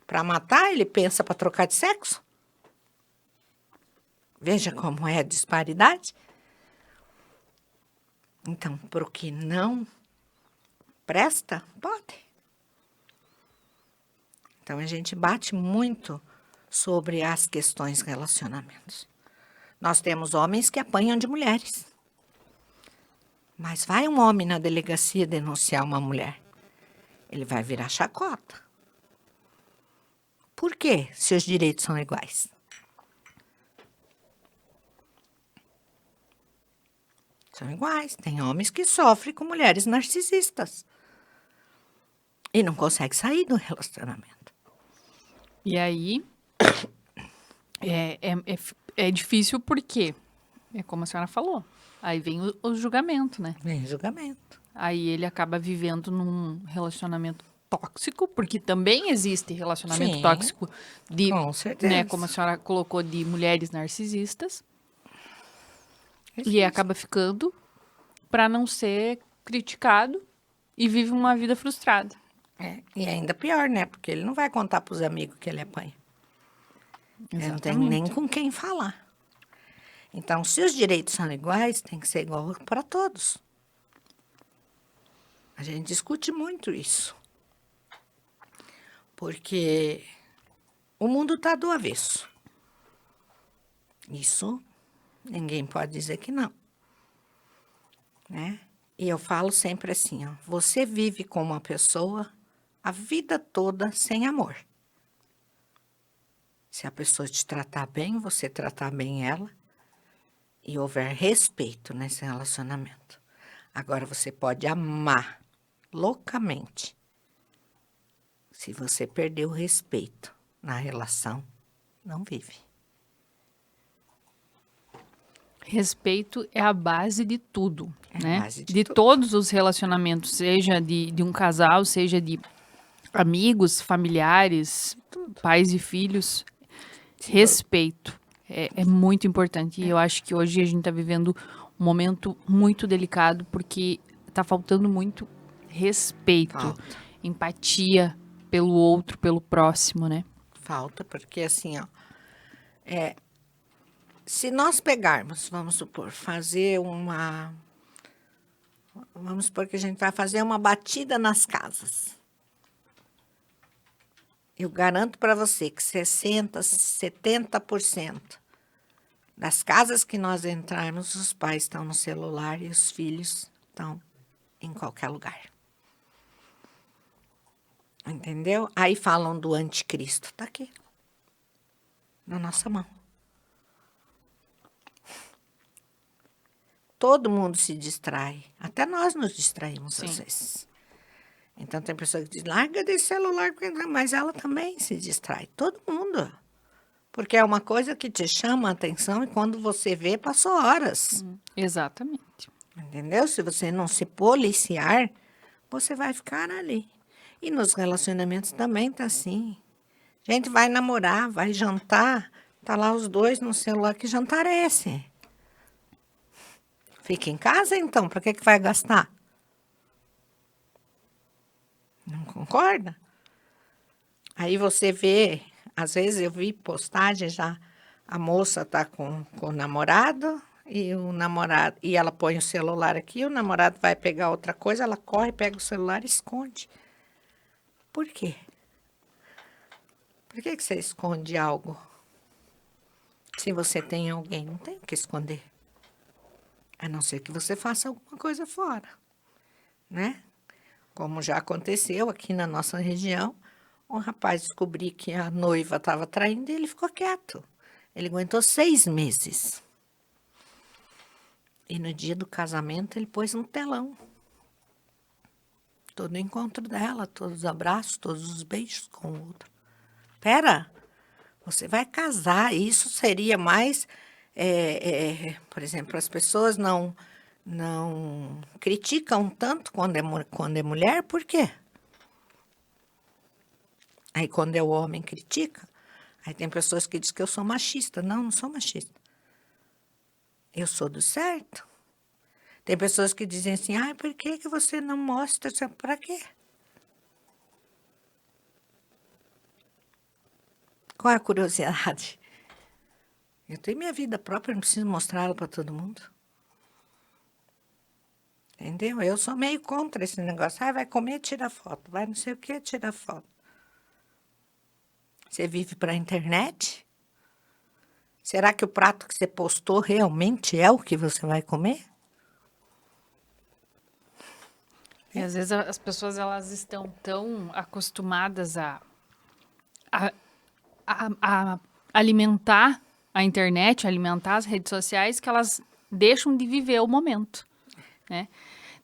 para matar, ele pensa para trocar de sexo. Veja como é a disparidade. Então, para o que não presta, pode. Então, a gente bate muito sobre as questões relacionamentos. Nós temos homens que apanham de mulheres. Mas vai um homem na delegacia denunciar uma mulher. Ele vai virar chacota. Por quê? Seus direitos são iguais. São iguais. Tem homens que sofrem com mulheres narcisistas. E não conseguem sair do relacionamento. E aí, é difícil porque, é como a senhora falou, aí vem o julgamento, né? Vem julgamento. Aí ele acaba vivendo num relacionamento tóxico, porque também existe relacionamento Sim, tóxico de, com certeza. né, como a senhora colocou, de mulheres narcisistas. E Existe. acaba ficando para não ser criticado e vive uma vida frustrada. É, e ainda pior, né? Porque ele não vai contar para os amigos que ele apanha. Ele não tem nem com quem falar. Então, se os direitos são iguais, tem que ser igual para todos. A gente discute muito isso. Porque o mundo está do avesso. Isso ninguém pode dizer que não. Né? E eu falo sempre assim, ó, você vive com uma pessoa a vida toda sem amor. Se a pessoa te tratar bem, você tratar bem ela e houver respeito nesse relacionamento. Agora, você pode amar loucamente. Se você perder o respeito na relação, não vive. Respeito é a base de tudo, É a né? base de De tudo. todos os relacionamentos, seja de um casal, seja de amigos, familiares, pais e filhos. Respeito é muito importante. E eu acho que hoje a gente está vivendo um momento muito delicado, porque está faltando muito respeito, Falta. empatia pelo outro, pelo próximo, né? Falta, porque assim, ó, se nós pegarmos, vamos supor, vamos supor que a gente vai fazer uma batida nas casas. Eu garanto para você que 60%, 70% Das casas que nós entrarmos, os pais estão no celular e os filhos estão em qualquer lugar. Entendeu? Aí falam do anticristo. Está aqui. Na nossa mão. Todo mundo se distrai. Até nós nos distraímos às vezes. Então tem pessoa que diz, larga desse celular, mas ela também se distrai. Todo mundo. Porque é uma coisa que te chama a atenção e quando você vê, passou horas. Exatamente. Entendeu? Se você não se policiar, você vai ficar ali. E nos relacionamentos também tá assim. A gente vai namorar, vai jantar, tá lá os dois no celular. Que jantar é esse? Fica em casa, então. Para que vai gastar? Não concorda? Aí você vê, às vezes eu vi postagem já, a moça tá com o namorado e o namorado, e ela põe o celular aqui, o namorado vai pegar outra coisa, ela corre, pega o celular e esconde. Por quê? Por que você esconde algo? Se você tem alguém, não tem o que esconder. A não ser que você faça alguma coisa fora, né? Como já aconteceu aqui na nossa região, um rapaz descobriu que a noiva estava traindo e ele ficou quieto. Ele aguentou 6 meses. E no dia do casamento ele pôs um telão. Todo o encontro dela, todos os abraços, todos os beijos com o outro. Pera, você vai casar, isso seria mais... por exemplo, as pessoas não criticam tanto quando é mulher, por quê? Aí quando é o homem critica, aí tem pessoas que dizem que eu sou machista. Não, não sou machista. Eu sou do certo. Tem pessoas que dizem assim, por que você não mostra? Para quê? Qual é a curiosidade? Eu tenho minha vida própria, não preciso mostrá-la para todo mundo. Entendeu? Eu sou meio contra esse negócio. Vai comer, tira foto. Vai não sei o que, tira foto. Você vive para a internet? Será que o prato que você postou realmente é o que você vai comer? E às vezes as pessoas elas estão tão acostumadas a alimentar a internet, alimentar as redes sociais, que elas deixam de viver o momento, né?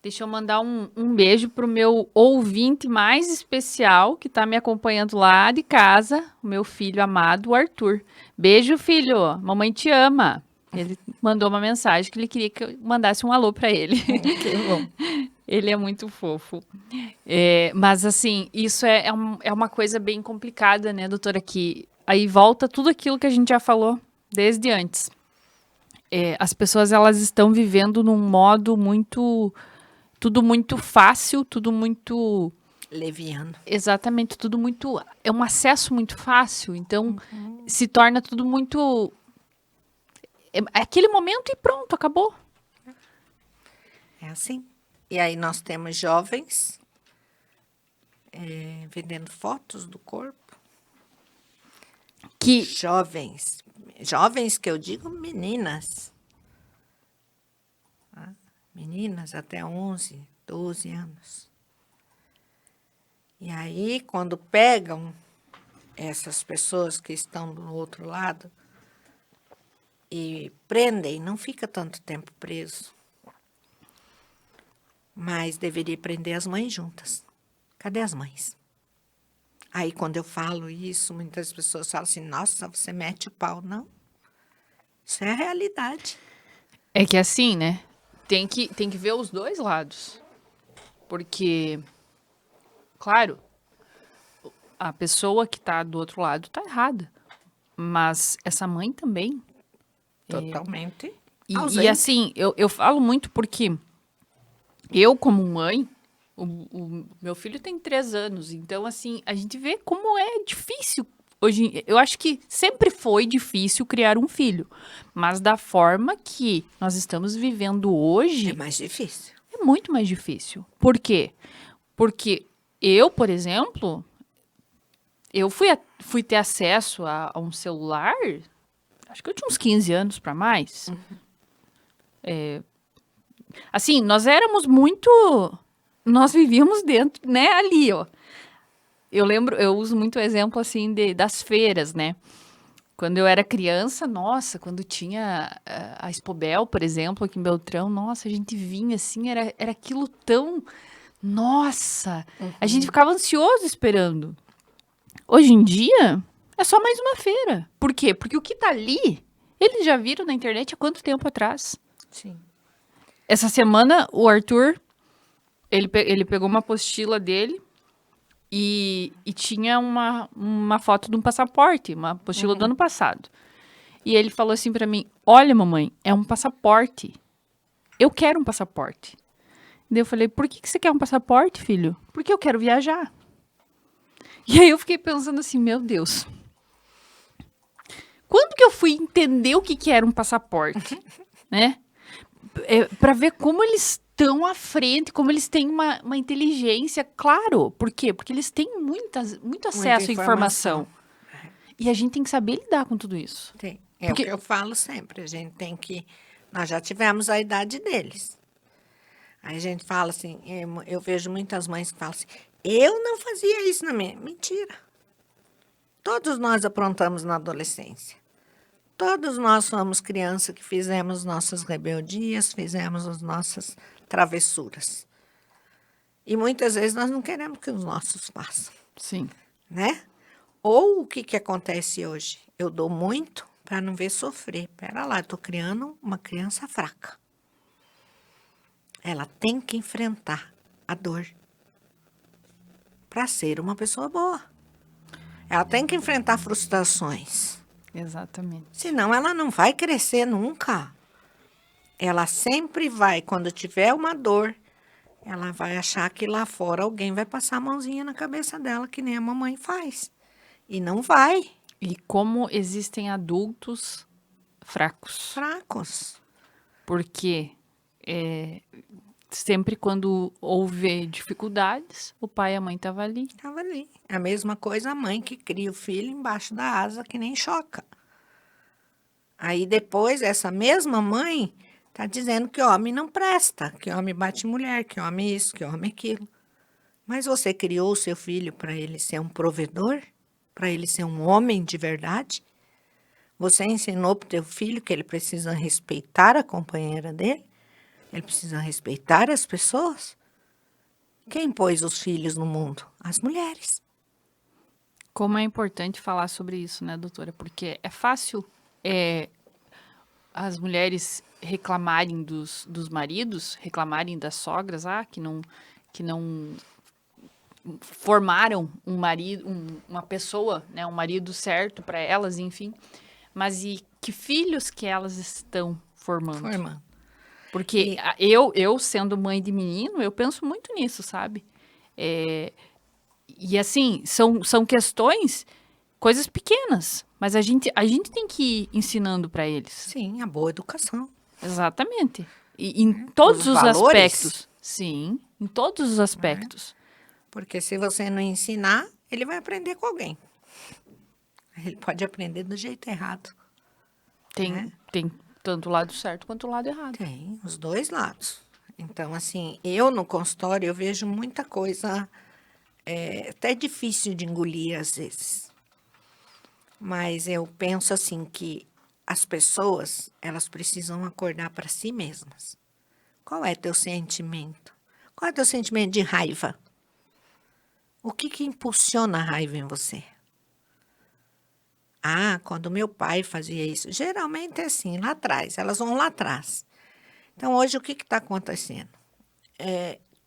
Deixa eu mandar um beijo pro meu ouvinte mais especial, que tá me acompanhando lá de casa, o meu filho amado, o Arthur. Beijo, filho! Mamãe te ama! Ele mandou uma mensagem que ele queria que eu mandasse um alô para ele. Que bom. Ele é muito fofo. Mas, assim, isso é uma coisa bem complicada, né, doutora? Que aí volta tudo aquilo que a gente já falou desde antes. As pessoas, elas estão vivendo num modo muito... Tudo muito fácil, tudo muito... Leviano. Exatamente, tudo muito... É um acesso muito fácil, então se torna tudo muito... É aquele momento e pronto, acabou. É assim. E aí nós temos jovens vendendo fotos do corpo. Que Jovens que eu digo meninas. Meninas até 11, 12 anos. E aí, quando pegam essas pessoas que estão do outro lado e prendem, não fica tanto tempo preso. Mas deveria prender as mães juntas. Cadê as mães? Aí, quando eu falo isso, muitas pessoas falam assim, nossa, você mete o pau. Não. Isso é a realidade. é que assim, né? Tem que ver os dois lados. Porque, claro, a pessoa que tá do outro lado tá errada. Mas essa mãe também. Totalmente E ausente. assim, eu falo muito porque eu, como mãe, o meu filho tem 3 anos. Então, assim, a gente vê como é difícil. Hoje, eu acho que sempre foi difícil criar um filho. Mas da forma que nós estamos vivendo hoje... É mais difícil. É muito mais difícil. Por quê? Porque eu, por exemplo, eu fui ter acesso a um celular acho que eu tinha uns 15 anos para mais. Assim, nós éramos muito... Nós vivíamos dentro, né, ali, ó. Eu lembro, eu uso muito o exemplo, assim, das feiras, né? Quando eu era criança, nossa, quando tinha a Expobel, por exemplo, aqui em Beltrão, nossa, a gente vinha, assim, era aquilo tão... Nossa! A gente ficava ansioso esperando. Hoje em dia, é só mais uma feira. Por quê? Porque o que tá ali, eles já viram na internet há quanto tempo atrás? Sim. Essa semana, o Arthur, ele pegou uma apostila dele e tinha uma foto de um passaporte, uma apostila do ano passado. E ele falou assim pra mim, olha, mamãe, é um passaporte. Eu quero um passaporte. Daí eu falei, por que você quer um passaporte, filho? Porque eu quero viajar. E aí eu fiquei pensando assim, meu Deus. Quando que eu fui entender o que era um passaporte, né? Para ver como eles estão à frente, como eles têm uma inteligência, claro. Por quê? Porque eles têm muito acesso à informação. E a gente tem que saber lidar com tudo isso. Tem. É Porque- o que eu falo sempre, a gente tem que... Nós já tivemos a idade deles. Aí a gente fala assim, eu vejo muitas mães que falam assim, eu não fazia isso na minha... Mentira. Todos nós aprontamos na adolescência. Todos nós fomos crianças que fizemos nossas rebeldias, fizemos as nossas travessuras. E muitas vezes nós não queremos que os nossos façam, Sim. né? Ou o que acontece hoje? Eu dou muito para não ver sofrer. Pera lá, eu estou criando uma criança fraca. Ela tem que enfrentar a dor para ser uma pessoa boa. Ela tem que enfrentar frustrações. Exatamente. Senão ela não vai crescer nunca. Ela sempre vai, quando tiver uma dor, ela vai achar que lá fora alguém vai passar a mãozinha na cabeça dela, que nem a mamãe faz. E não vai. E como existem adultos fracos. Fracos. Porque sempre quando houve dificuldades, o pai e a mãe estavam ali. Estava ali. É a mesma coisa a mãe que cria o filho embaixo da asa, que nem choca. Aí depois, essa mesma mãe está dizendo que homem não presta, que homem bate mulher, que homem isso, que homem aquilo. Mas você criou o seu filho para ele ser um provedor? Para ele ser um homem de verdade? Você ensinou para o teu filho que ele precisa respeitar a companheira dele? Ele precisa respeitar as pessoas? Quem pôs os filhos no mundo? As mulheres. Como é importante falar sobre isso, né, doutora? Porque é fácil as mulheres reclamarem dos maridos, reclamarem das sogras, que não formaram um marido, uma pessoa, né, um marido certo para elas, enfim. Mas e que filhos que elas estão formando? Porque eu, sendo mãe de menino, eu penso muito nisso, sabe? E assim, são questões, coisas pequenas, mas a gente tem que ir ensinando para eles. Sim, a boa educação. Exatamente. E em todos os valores. aspectos. Sim, em todos os aspectos. Porque se você não ensinar, ele vai aprender com alguém. Ele pode aprender do jeito errado. Tem tanto o lado certo quanto o lado errado. Tem, os dois lados. Então, assim, eu no consultório, eu vejo muita coisa até difícil de engolir às vezes. Mas eu penso assim que as pessoas, elas precisam acordar para si mesmas. Qual é teu sentimento? Qual é teu sentimento de raiva? O que impulsiona a raiva em você? Quando meu pai fazia isso. Geralmente é assim, lá atrás. Elas vão lá atrás. Então, hoje, o que está acontecendo?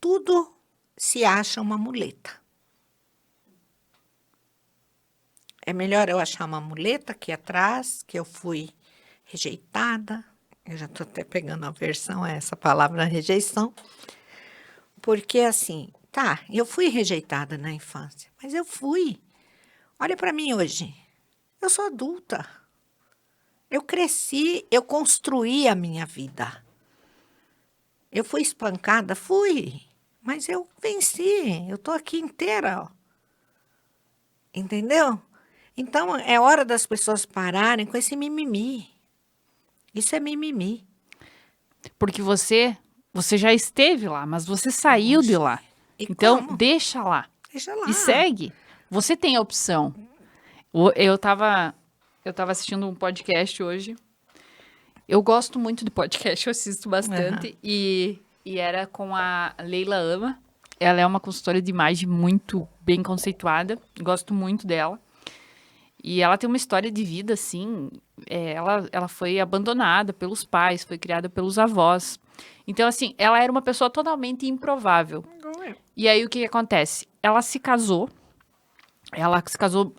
Tudo se acha uma muleta. É melhor eu achar uma muleta aqui atrás, que eu fui rejeitada. Eu já estou até pegando a versão, essa palavra rejeição. Porque, assim, eu fui rejeitada na infância, mas eu fui. Olha para mim hoje. Eu sou adulta. Eu cresci, eu construí a minha vida. Eu fui espancada? Fui. Mas eu venci. Eu estou aqui inteira. Ó. Entendeu? Então, é hora das pessoas pararem com esse mimimi. Isso é mimimi. Porque você já esteve lá, mas você saiu de lá. E Então, como? deixa lá. Deixa lá. E segue. Você tem a opção. Eu tava assistindo um podcast hoje. Eu gosto muito de podcast, eu assisto bastante. E era com a Leila Ama. Ela é uma consultora de imagem muito bem conceituada. Gosto muito dela. E ela tem uma história de vida, assim. Ela foi abandonada pelos pais, foi criada pelos avós. Então, assim, ela era uma pessoa totalmente improvável. E aí, o que acontece? Ela se casou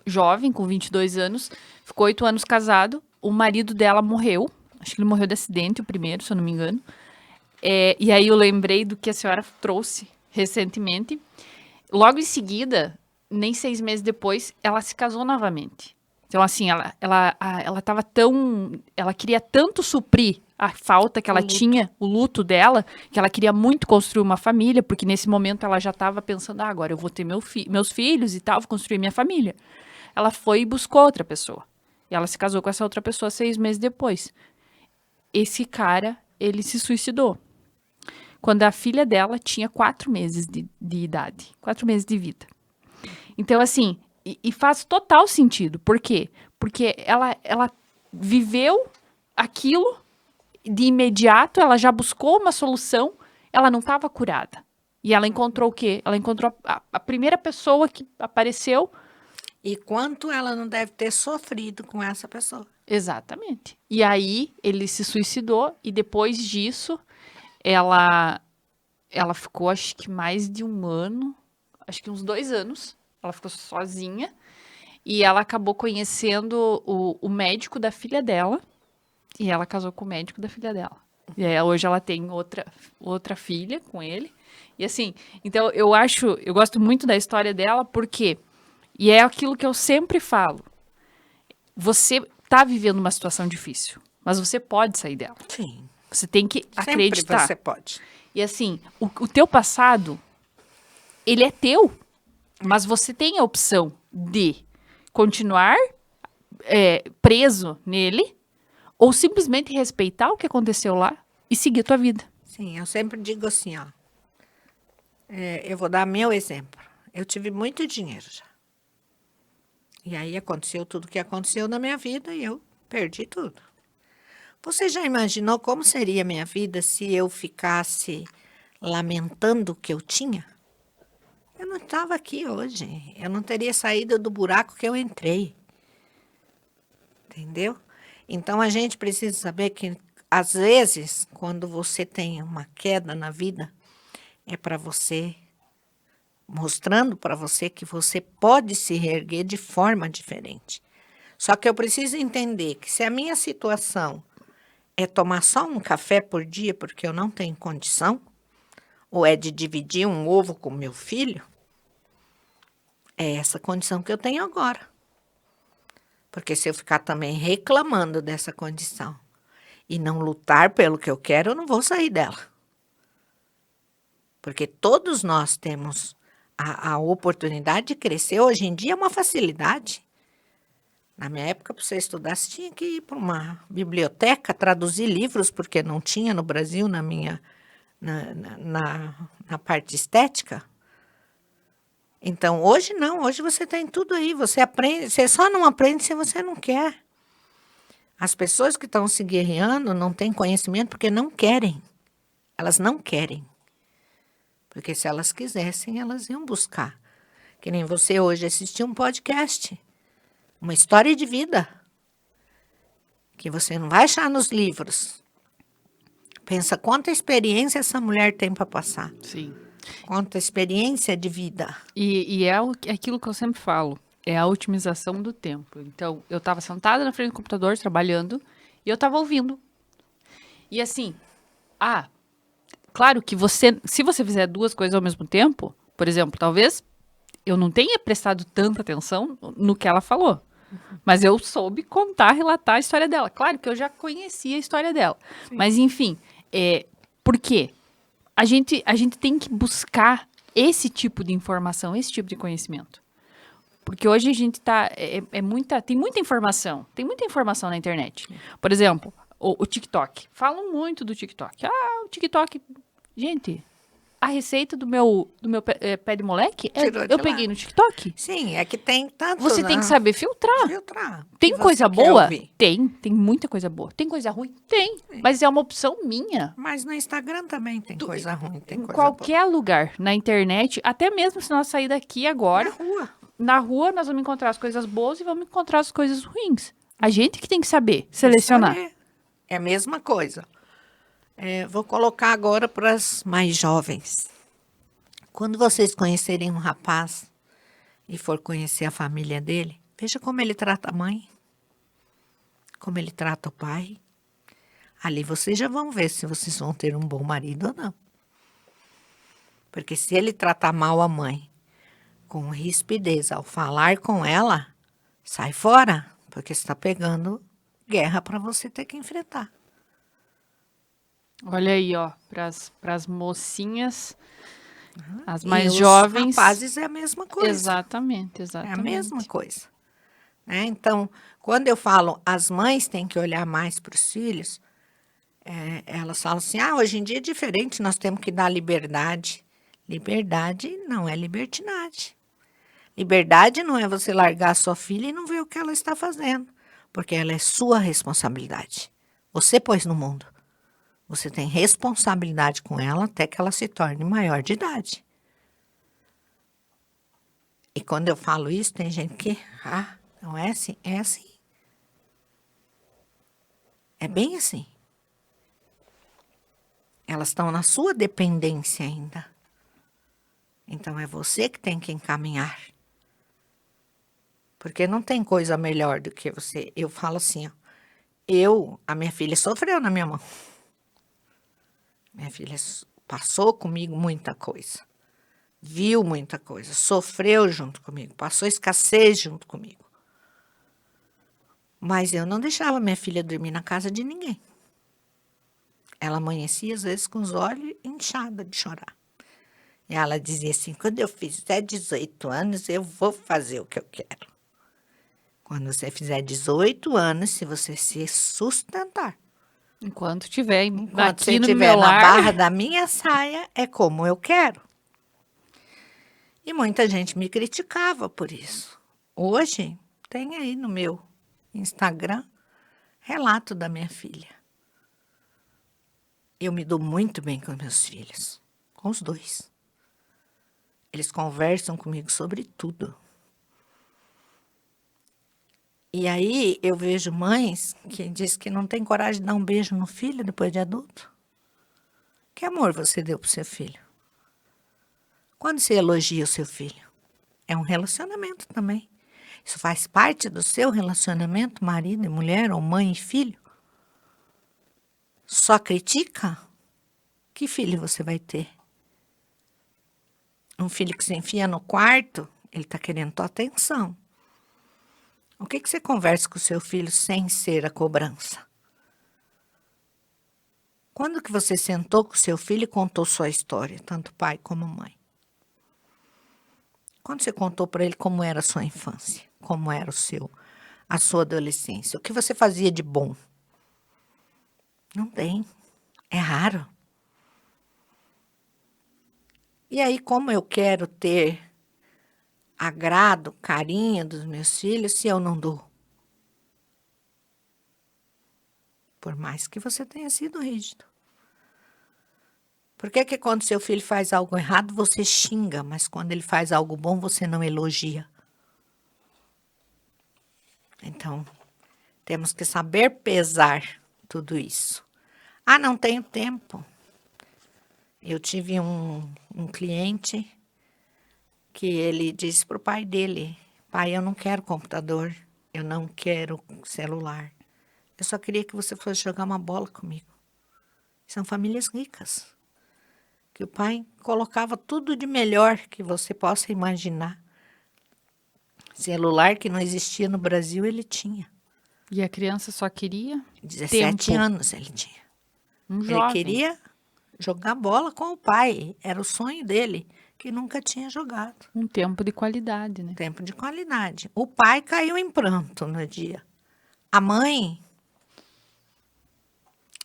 jovem, com 22 anos, ficou 8 anos casado, o marido dela morreu, acho que ele morreu de acidente, o primeiro, se eu não me engano. E aí eu lembrei do que a senhora trouxe recentemente. Logo em seguida, nem 6 meses depois, ela se casou novamente. Então, assim, ela tava ela queria tanto suprir a falta que ela tinha, o luto dela, que ela queria muito construir uma família, porque nesse momento ela já estava pensando, agora eu vou ter meus filhos e tal, vou construir minha família. Ela foi e buscou outra pessoa. E ela se casou com essa outra pessoa 6 meses depois. Esse cara, ele se suicidou. Quando a filha dela tinha 4 meses de idade, 4 meses de vida. Então, assim, e faz total sentido. Por quê? Porque ela viveu aquilo de imediato, ela já buscou uma solução, ela não estava curada. E ela encontrou o quê? Ela encontrou a primeira pessoa que apareceu. E quanto ela não deve ter sofrido com essa pessoa. Exatamente. E aí, ele se suicidou e depois disso, ela ficou, acho que mais de 1 ano, acho que uns 2 anos, ela ficou sozinha e ela acabou conhecendo o médico da filha dela e ela casou com o médico da filha dela. E aí, hoje ela tem outra filha com ele. E assim, então eu gosto muito da história dela porque, e é aquilo que eu sempre falo, você tá vivendo uma situação difícil, mas você pode sair dela. Sim. Você tem que acreditar. Sempre você pode. E assim, o teu passado, ele é teu, mas você tem a opção de continuar preso nele ou simplesmente respeitar o que aconteceu lá e seguir a tua vida. Sim, eu sempre digo assim, ó. Eu vou dar meu exemplo. Eu tive muito dinheiro já. E aí aconteceu tudo o que aconteceu na minha vida e eu perdi tudo. Você já imaginou como seria a minha vida se eu ficasse lamentando o que eu tinha? Eu não estava aqui hoje. Eu não teria saído do buraco que eu entrei. Entendeu? Então, a gente precisa saber que, às vezes, quando você tem uma queda na vida, é para você, mostrando para você que você pode se reerguer de forma diferente. Só que eu preciso entender que se a minha situação é tomar só um café por dia porque eu não tenho condição, ou é de dividir um ovo com meu filho, é essa condição que eu tenho agora. Porque se eu ficar também reclamando dessa condição e não lutar pelo que eu quero, eu não vou sair dela. Porque todos nós temos a oportunidade de crescer. Hoje em dia é uma facilidade. Na minha época, para você estudar, você tinha que ir para uma biblioteca, traduzir livros, porque não tinha no Brasil na parte estética. Então, hoje não, hoje você tem tudo aí, você aprende, você só não aprende se você não quer. As pessoas que estão se guerreando não têm conhecimento porque não querem. Elas não querem. Porque se elas quisessem, elas iam buscar. Que nem você hoje assistiu um podcast. Uma história de vida. Que você não vai achar nos livros. Pensa quanta experiência essa mulher tem para passar. Sim. Quanta experiência de vida. E é aquilo que eu sempre falo. É a otimização do tempo. Então, eu estava sentada na frente do computador, trabalhando, e eu estava ouvindo. E assim, claro que se você fizer 2 coisas ao mesmo tempo, por exemplo, talvez eu não tenha prestado tanta atenção no que ela falou. Mas eu soube contar, relatar a história dela. Claro que eu já conhecia a história dela. Sim. Mas, enfim, por quê? A gente tem que buscar esse tipo de informação, esse tipo de conhecimento. Porque hoje a gente tá. Tem muita informação. Tem muita informação na internet. Por exemplo, o TikTok. Falam muito do TikTok. Ah, o TikTok. Gente, a receita do meu pé de moleque, Tirou de eu lá. peguei no TikTok. Sim, é que tem tanto, Você tem né? que saber filtrar. Filtrar. Tem que você coisa quer boa? ouvir. Tem muita coisa boa. Tem coisa ruim? Tem. Mas é uma opção minha. Mas no Instagram também tem coisa ruim, tem Em coisa qualquer lugar, na internet, até mesmo se nós sair daqui boa. agora, Na rua. na rua nós vamos encontrar as coisas boas e vamos encontrar as coisas ruins. A gente que tem que saber selecionar. Escolher. É a mesma coisa. Vou colocar agora para as mais jovens. Quando vocês conhecerem um rapaz e for conhecer a família dele, veja como ele trata a mãe, como ele trata o pai. Ali vocês já vão ver se vocês vão ter um bom marido ou não. Porque se ele tratar mal a mãe, com rispidez ao falar com ela, sai fora, porque está pegando guerra para você ter que enfrentar. Olha aí, ó, pras mocinhas, as E mais os jovens. rapazes é a mesma coisa. Exatamente, É exatamente. a mesma coisa. Né? Então, quando eu falo as mães têm que olhar mais para os filhos, elas falam assim, hoje em dia é diferente, nós temos que dar liberdade. Liberdade não é libertinagem. Liberdade não é você largar a sua filha e não ver o que ela está fazendo, porque ela é sua responsabilidade. Você pôs no mundo. Você tem responsabilidade com ela até que ela se torne maior de idade. E quando eu falo isso, tem gente que, não é assim, é assim. É bem assim. Elas estão na sua dependência ainda. Então é você que tem que encaminhar. Porque não tem coisa melhor do que você. Eu falo assim, a minha filha sofreu na minha mão. Minha filha passou comigo muita coisa. Viu muita coisa. Sofreu junto comigo. Passou escassez junto comigo. Mas eu não deixava minha filha dormir na casa de ninguém. Ela amanhecia, às vezes, com os olhos inchados de chorar. E ela dizia assim, quando eu fizer 18 anos, eu vou fazer o que eu quero. Quando você fizer 18 anos, se você se sustentar. Enquanto estiver Enquanto aqui você no estiver meu na lar, barra da minha saia, é como eu quero. E muita gente me criticava por isso. Hoje, tem aí no meu Instagram, relato da minha filha. Eu me dou muito bem com meus filhos, com os dois. Eles conversam comigo sobre tudo. E aí eu vejo mães que dizem que não tem coragem de dar um beijo no filho depois de adulto. Que amor você deu pro seu filho? Quando você elogia o seu filho? É um relacionamento também. Isso faz parte do seu relacionamento, marido e mulher, ou mãe e filho. Só critica? Que filho você vai ter? Um filho que se enfia no quarto, ele está querendo tua atenção. O que você conversa com o seu filho sem ser a cobrança? Quando que você sentou com o seu filho e contou sua história, tanto pai como mãe? Quando você contou para ele como era a sua infância, como era a sua adolescência, o que você fazia de bom? Não tem, é raro. E aí, como eu quero ter agrado, carinho dos meus filhos, se eu não dou? Por mais que você tenha sido rígido. Por que quando seu filho faz algo errado, você xinga, mas quando ele faz algo bom, você não elogia? Então, temos que saber pesar tudo isso. Não tenho tempo. Eu tive um cliente que ele disse para o pai dele, pai, eu não quero computador, eu não quero celular. Eu só queria que você fosse jogar uma bola comigo. São famílias ricas. Que o pai colocava tudo de melhor que você possa imaginar. Celular que não existia no Brasil, ele tinha. E a criança só queria 17 tempo. anos ele tinha. Um Ele jovem. queria jogar bola com o pai. Era o sonho dele. que nunca tinha jogado. Um tempo de qualidade, né? Tempo de qualidade. O pai caiu em pranto no dia. A mãe,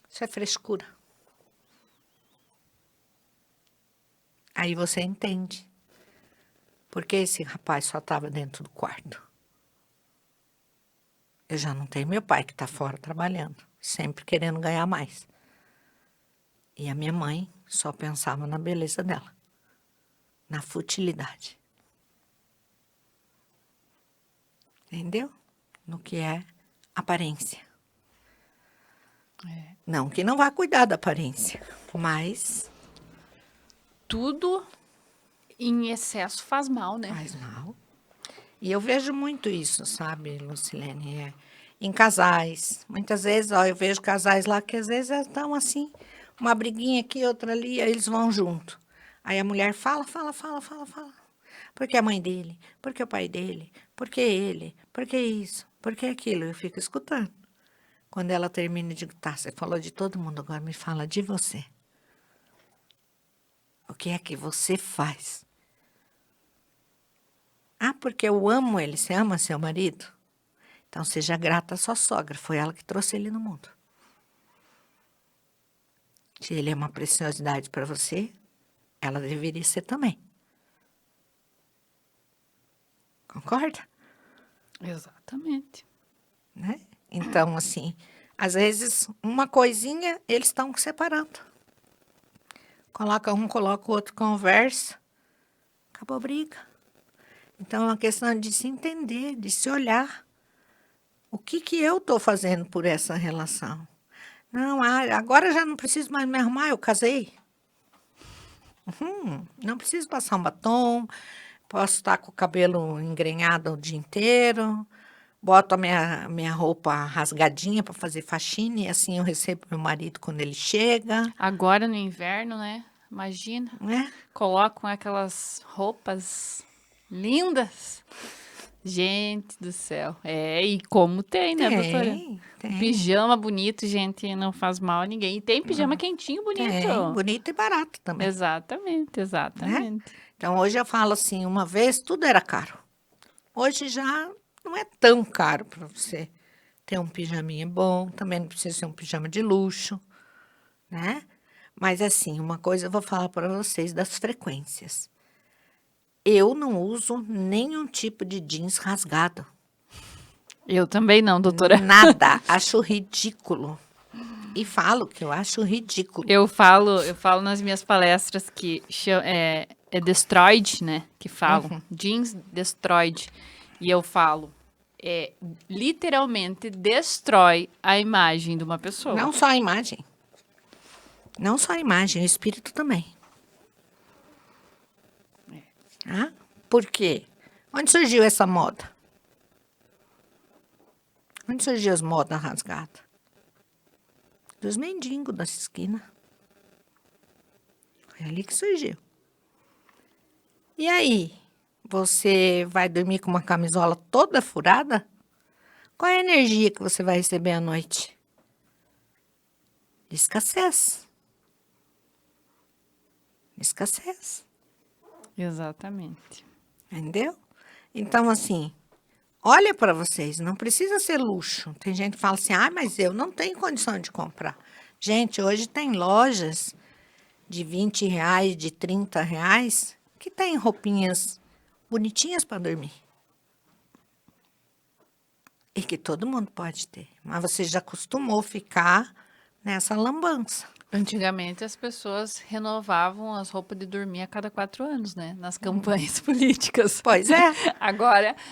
isso é frescura. Aí você entende. Porque esse rapaz só estava dentro do quarto. Eu já não tenho meu pai que está fora trabalhando, sempre querendo ganhar mais. E a minha mãe só pensava na beleza dela, na futilidade. Entendeu? No que é aparência. Não que não vá cuidar da aparência, mas Tudo em excesso faz mal, né? faz mal. E eu vejo muito isso, sabe, Lucilene? Em casais. Muitas vezes, ó, eu vejo casais lá que às vezes estão assim, uma briguinha aqui, outra ali, aí eles vão junto. Aí a mulher fala. Porque a mãe dele, porque o pai dele, porque ele, porque isso, porque aquilo. Eu fico escutando. Quando ela termina, eu digo, tá, você falou de todo mundo, agora me fala de você. O que é que você faz? Ah, porque eu amo ele. Você ama seu marido? Então seja grata à sua sogra. Foi ela que trouxe ele no mundo. Se ele é uma preciosidade para você, ela deveria ser também. Concorda? Exatamente. Né? Então, assim, às vezes, uma coisinha, eles estão separando. Coloca um, coloca o outro, conversa. Acabou a briga. Então, é uma questão de se entender, de se olhar. O que eu estou fazendo por essa relação? Não, agora já não preciso mais me arrumar, eu casei. Não preciso passar um batom, posso estar com o cabelo engrenhado o dia inteiro, boto a minha roupa rasgadinha para fazer faxina e assim eu recebo meu marido quando ele chega. Agora no inverno, né? Imagina. Né? Colocam aquelas roupas lindas. Gente do céu. E como tem, né, doutora? Tem. Pijama bonito, gente, não faz mal a ninguém. E tem pijama quentinho bonito. Tem, bonito e barato também. Exatamente. Então, hoje eu falo assim, uma vez tudo era caro. Hoje já não é tão caro para você ter um pijaminha bom, também não precisa ser um pijama de luxo, né? Mas assim, uma coisa eu vou falar para vocês das frequências. Eu não uso nenhum tipo de jeans rasgado. Eu também não, doutora. Nada. Acho ridículo. E falo que eu acho ridículo. Eu falo nas minhas palestras que é destroyed, né? Que falam. Jeans destroyed. E eu falo, literalmente destrói a imagem de uma pessoa. Não só a imagem. Não só a imagem, o espírito também. Por quê? Onde surgiu essa moda? Onde surgiu as modas rasgadas? Dos mendigos da esquina. Foi ali que surgiu. E aí? Você vai dormir com uma camisola toda furada? Qual é a energia que você vai receber à noite? De escassez. Escassez. Exatamente. Entendeu? Então, assim, olha para vocês, não precisa ser luxo. Tem gente que fala assim, mas eu não tenho condição de comprar. Gente, hoje tem lojas de R$20, de R$30, que tem roupinhas bonitinhas para dormir. E que todo mundo pode ter. Mas você já acostumou ficar nessa lambança. Antigamente as pessoas renovavam as roupas de dormir a cada 4 anos, né? Nas campanhas políticas. Pois é.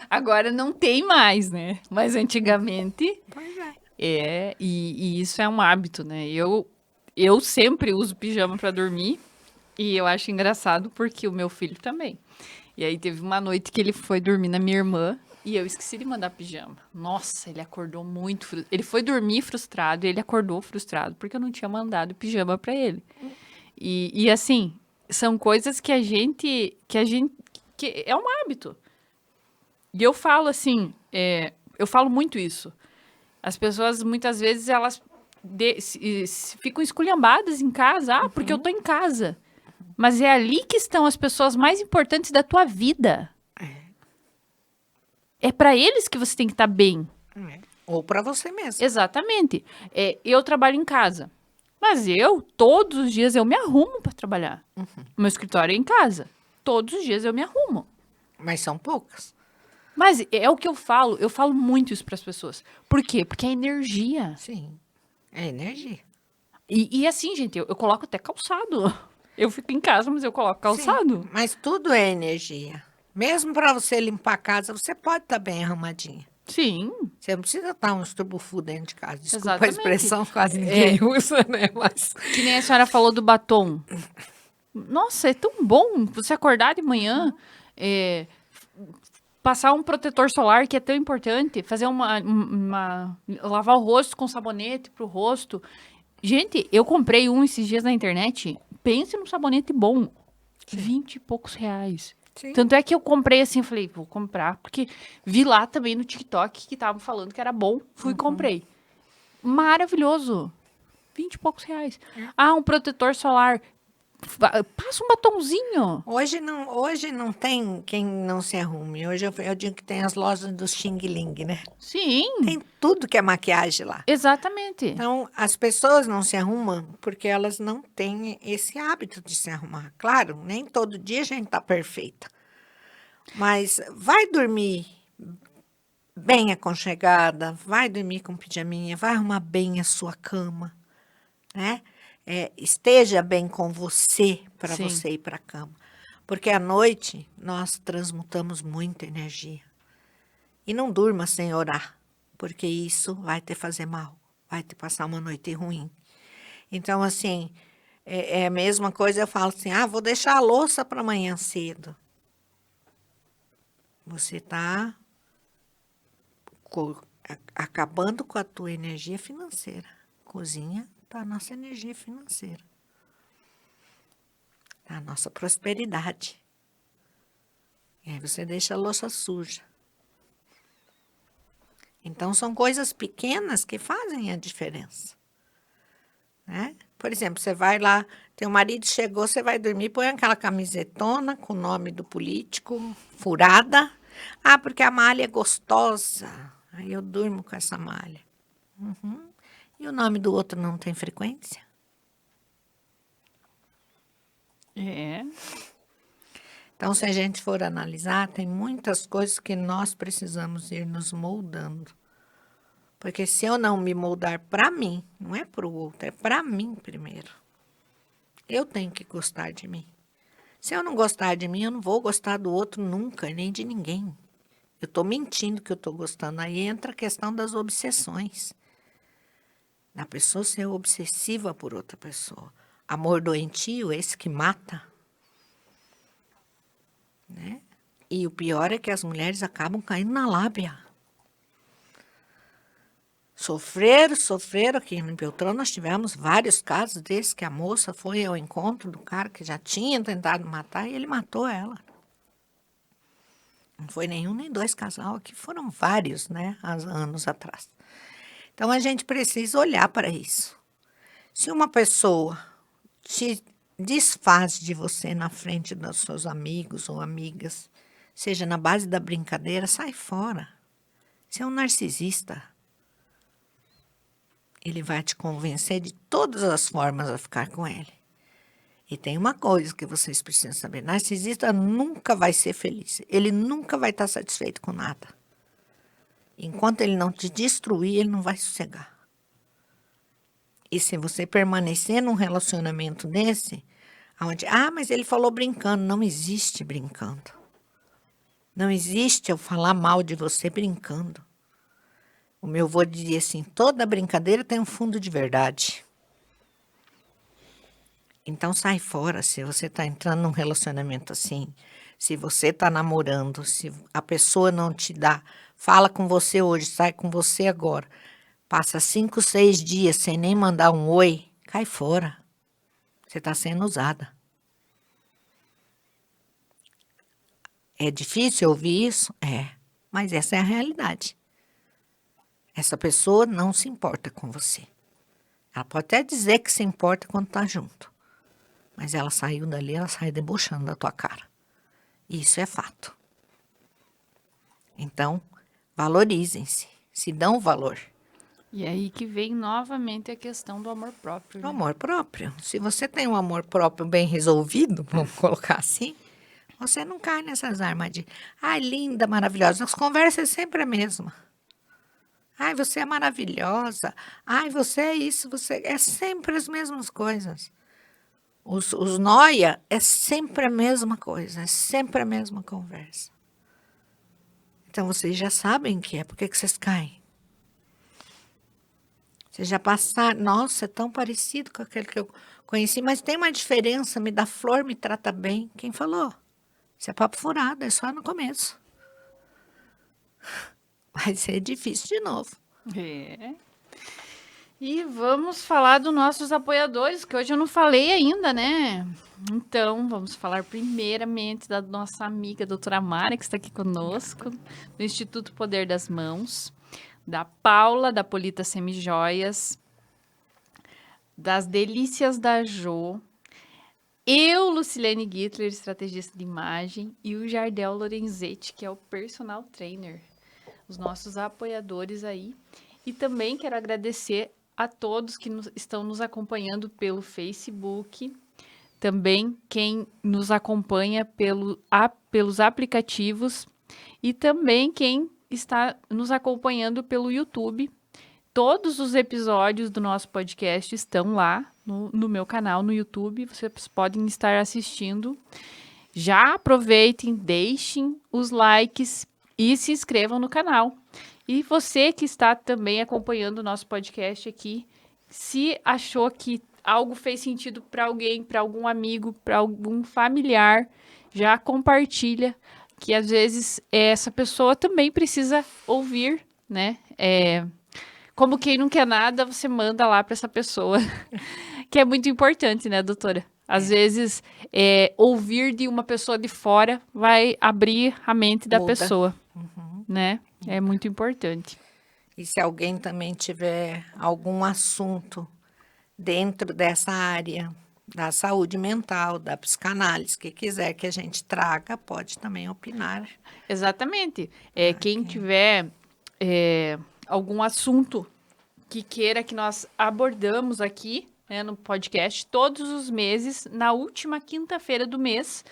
Agora não tem mais, né? Mas antigamente... Pois é. E isso é um hábito, né? Eu sempre uso pijama para dormir e eu acho engraçado porque o meu filho também. E aí teve uma noite que ele foi dormir na minha irmã e eu esqueci de mandar pijama. Nossa, ele acordou muito frustrado. Ele foi dormir frustrado e ele acordou frustrado porque eu não tinha mandado pijama para ele. E assim, são coisas que é um hábito. E eu falo assim, eu falo muito isso. As pessoas, muitas vezes, elas ficam esculhambadas em casa. Porque eu tô em casa. Mas é ali que estão as pessoas mais importantes da tua vida. É para eles que você tem que estar bem. Ou para você mesmo. Exatamente. Eu trabalho em casa. Mas todos os dias, eu me arrumo para trabalhar. O meu escritório é em casa. Todos os dias eu me arrumo. Mas são poucas. Mas é o que eu falo muito isso para as pessoas. Por quê? Porque é energia. Sim, é energia. E assim, gente, eu coloco até calçado. Eu fico em casa, mas eu coloco calçado. Sim, mas tudo é energia. Mesmo para você limpar a casa, você pode estar bem arrumadinha. Sim. Você não precisa estar um estrubufu dentro de casa. Desculpa Exatamente. a expressão, quase ninguém usa, né? Mas... Que nem a senhora falou do batom. Nossa, é tão bom você acordar de manhã, passar um protetor solar, que é tão importante, fazer lavar o rosto com sabonete pro rosto. Gente, eu comprei esses dias na internet. Pense num sabonete bom. 20 e poucos reais. Sim. Tanto é que eu comprei assim, eu falei, vou comprar, porque vi lá também no TikTok que estavam falando que era bom. Fui e comprei. Maravilhoso. 20 e poucos reais. Um protetor solar. Passa um batonzinho. Hoje não tem quem não se arrume. Hoje eu digo que tem as lojas do Xing Ling, né? Sim. Tem tudo que é maquiagem lá. Exatamente. Então, as pessoas não se arrumam porque elas não têm esse hábito de se arrumar. Claro, nem todo dia a gente tá perfeita. Mas vai dormir bem aconchegada, vai dormir com pijaminha, vai arrumar bem a sua cama, né? Esteja bem com você para Sim. você ir para a cama. Porque à noite nós transmutamos muita energia. E não durma sem orar, porque isso vai te fazer mal, vai te passar uma noite ruim. Então, assim, é a mesma coisa, eu falo assim, vou deixar a louça para amanhã cedo. Você está acabando com a tua energia financeira. Cozinha está a nossa energia financeira. Tá a nossa prosperidade. E aí você deixa a louça suja. Então, são coisas pequenas que fazem a diferença. Né? Por exemplo, você vai lá, teu marido chegou, você vai dormir, põe aquela camisetona com o nome do político, furada. Porque a malha é gostosa. Aí eu durmo com essa malha. E o nome do outro não tem frequência? Então, se a gente for analisar, tem muitas coisas que nós precisamos ir nos moldando. Porque se eu não me moldar para mim, não é para o outro, é para mim primeiro. Eu tenho que gostar de mim. Se eu não gostar de mim, eu não vou gostar do outro nunca, nem de ninguém. Eu estou mentindo que eu estou gostando. Aí entra a questão das obsessões. Da pessoa ser obsessiva por outra pessoa. Amor doentio, esse que mata. Né? E o pior é que as mulheres acabam caindo na lábia. Sofreram aqui em Beltrão, nós tivemos vários casos desses que a moça foi ao encontro do cara que já tinha tentado matar e ele matou ela. Não foi nenhum nem dois casal, aqui foram vários, né, há anos atrás. Então, a gente precisa olhar para isso. Se uma pessoa te desfaz de você na frente dos seus amigos ou amigas, seja na base da brincadeira, sai fora. Você é um narcisista. Ele vai te convencer de todas as formas a ficar com ele. E tem uma coisa que vocês precisam saber. Narcisista nunca vai ser feliz. Ele nunca vai estar satisfeito com nada. Enquanto ele não te destruir, ele não vai sossegar. E se você permanecer num relacionamento desse, onde, mas ele falou brincando. Não existe brincando. Não existe eu falar mal de você brincando. O meu avô dizia assim, toda brincadeira tem um fundo de verdade. Então sai fora, se você está entrando num relacionamento assim, se você está namorando, se a pessoa não te dá, fala com você hoje, sai com você agora, passa 5, 6 dias sem nem mandar um oi, cai fora. Você está sendo usada. É difícil ouvir isso? Mas essa é a realidade. Essa pessoa não se importa com você. Ela pode até dizer que se importa quando está junto. Mas ela saiu dali, ela sai debochando da tua cara. Isso é fato. Então, valorizem-se, se dão valor. E aí que vem novamente a questão do amor próprio, O né? amor próprio. Se você tem um amor próprio bem resolvido, vamos colocar assim, você não cai nessas armadilhas. Ai, linda, maravilhosa. As conversas é sempre a mesma. Ai, você é maravilhosa. Ai, você é isso, você... É sempre as mesmas coisas. Os noia é sempre a mesma coisa, é sempre a mesma conversa. Então, vocês já sabem o que é. Por que vocês caem? Vocês já passaram... Nossa, é tão parecido com aquele que eu conheci, mas tem uma diferença. Me dá flor, me trata bem. Quem falou? Isso é papo furado, é só no começo. Vai ser difícil de novo. É. E vamos falar dos nossos apoiadores, que hoje eu não falei ainda, né? Então, vamos falar primeiramente da nossa amiga doutora Mara, que está aqui conosco, do Instituto Poder das Mãos, da Paula, da Polita Semijoias, das Delícias da Jo, eu, Lucilene Gittler, estrategista de imagem, e o Jardel Lorenzetti, que é o personal trainer, os nossos apoiadores aí. E também quero agradecer a todos que estão nos acompanhando pelo Facebook, também quem nos acompanha pelos aplicativos e também quem está nos acompanhando pelo YouTube. Todos os episódios do nosso podcast estão lá no meu canal no YouTube, vocês podem estar assistindo. Já aproveitem, deixem os likes e se inscrevam no canal. E você que está também acompanhando o nosso podcast aqui, se achou que algo fez sentido para alguém, para algum amigo, para algum familiar, já compartilha, que às vezes essa pessoa também precisa ouvir, né? Como quem não quer nada, você manda lá para essa pessoa, que é muito importante, né, doutora? Às vezes, ouvir de uma pessoa de fora vai abrir a mente da Muda. pessoa, né? É muito importante. E se alguém também tiver algum assunto dentro dessa área da saúde mental, da psicanálise, que quiser que a gente traga, pode também opinar. Exatamente. Quem tiver algum assunto que queira que nós abordamos aqui, né, no podcast, todos os meses, na última quinta-feira do mês,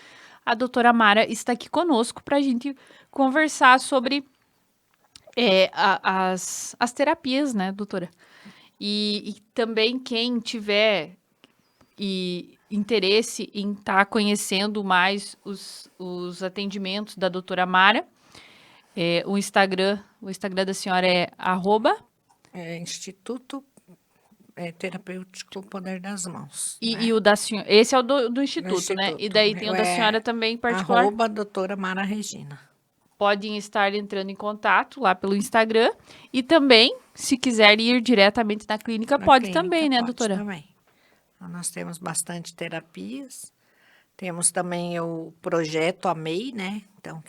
a doutora Mara está aqui conosco para a gente conversar sobre as terapias, né, doutora? E também quem tiver interesse em estar conhecendo mais os atendimentos da doutora Mara, o Instagram da senhora é Instituto Terapêutico Poder das Mãos. e o da senhora, esse é o do Instituto, né? E daí tem o da senhora também em particular. Doutora Mara Regina. Podem estar entrando em contato lá pelo Instagram. E também, se quiser ir diretamente na clínica, pode também, né, pode doutora? Também. Então, nós temos bastante terapias. Temos também o projeto AMEI, né? Então,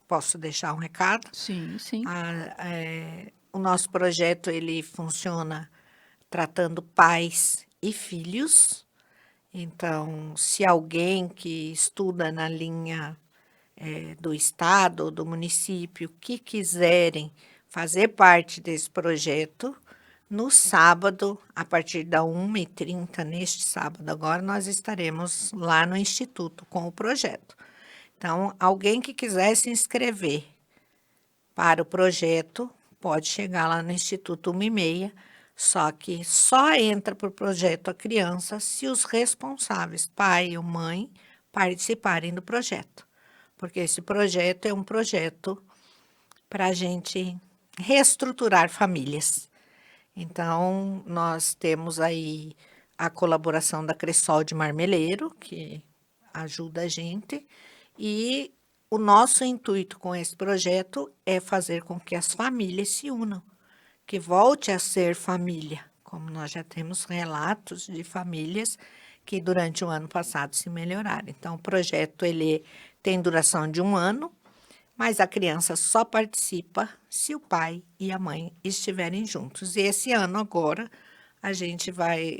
posso deixar um recado? Sim, sim. O nosso projeto, ele funciona tratando pais e filhos. Então, se alguém que estuda na linha do estado ou do município que quiserem fazer parte desse projeto, no sábado, a partir da 1h30, neste sábado agora, nós estaremos lá no Instituto com o projeto. Então, alguém que quiser se inscrever para o projeto, pode chegar lá no Instituto 1h30, só que só entra para o projeto a criança se os responsáveis, pai ou mãe, participarem do projeto. Porque esse projeto é um projeto para a gente reestruturar famílias. Então, nós temos aí a colaboração da Cressol de Marmeleiro, que ajuda a gente, e o nosso intuito com esse projeto é fazer com que as famílias se unam, que volte a ser família, como nós já temos relatos de famílias que durante o ano passado se melhoraram. Então, o projeto ele tem duração de 1 ano, mas a criança só participa se o pai e a mãe estiverem juntos. E esse ano agora,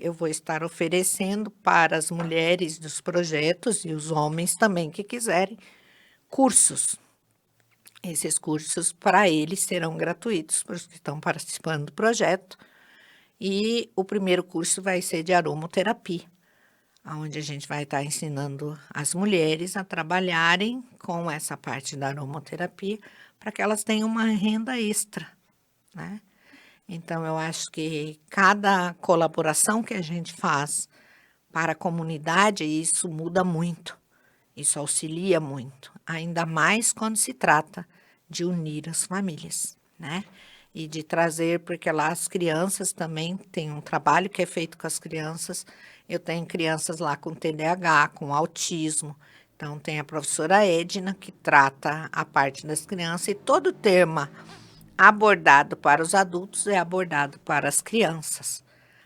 eu vou estar oferecendo para as mulheres dos projetos e os homens também que quiserem cursos. Esses cursos para eles serão gratuitos para os que estão participando do projeto. E o primeiro curso vai ser de aromoterapia, onde a gente vai estar ensinando as mulheres a trabalharem com essa parte da aromoterapia para que elas tenham uma renda extra, né? Então, eu acho que cada colaboração que a gente faz para a comunidade, isso muda muito, isso auxilia muito, ainda mais quando se trata de unir as famílias, né? E de trazer, porque lá as crianças também têm um trabalho que é feito com as crianças. Eu tenho crianças lá com TDAH, com autismo. Então, tem a professora Edna, que trata a parte das crianças, e todo tema abordado para os adultos é abordado para as crianças,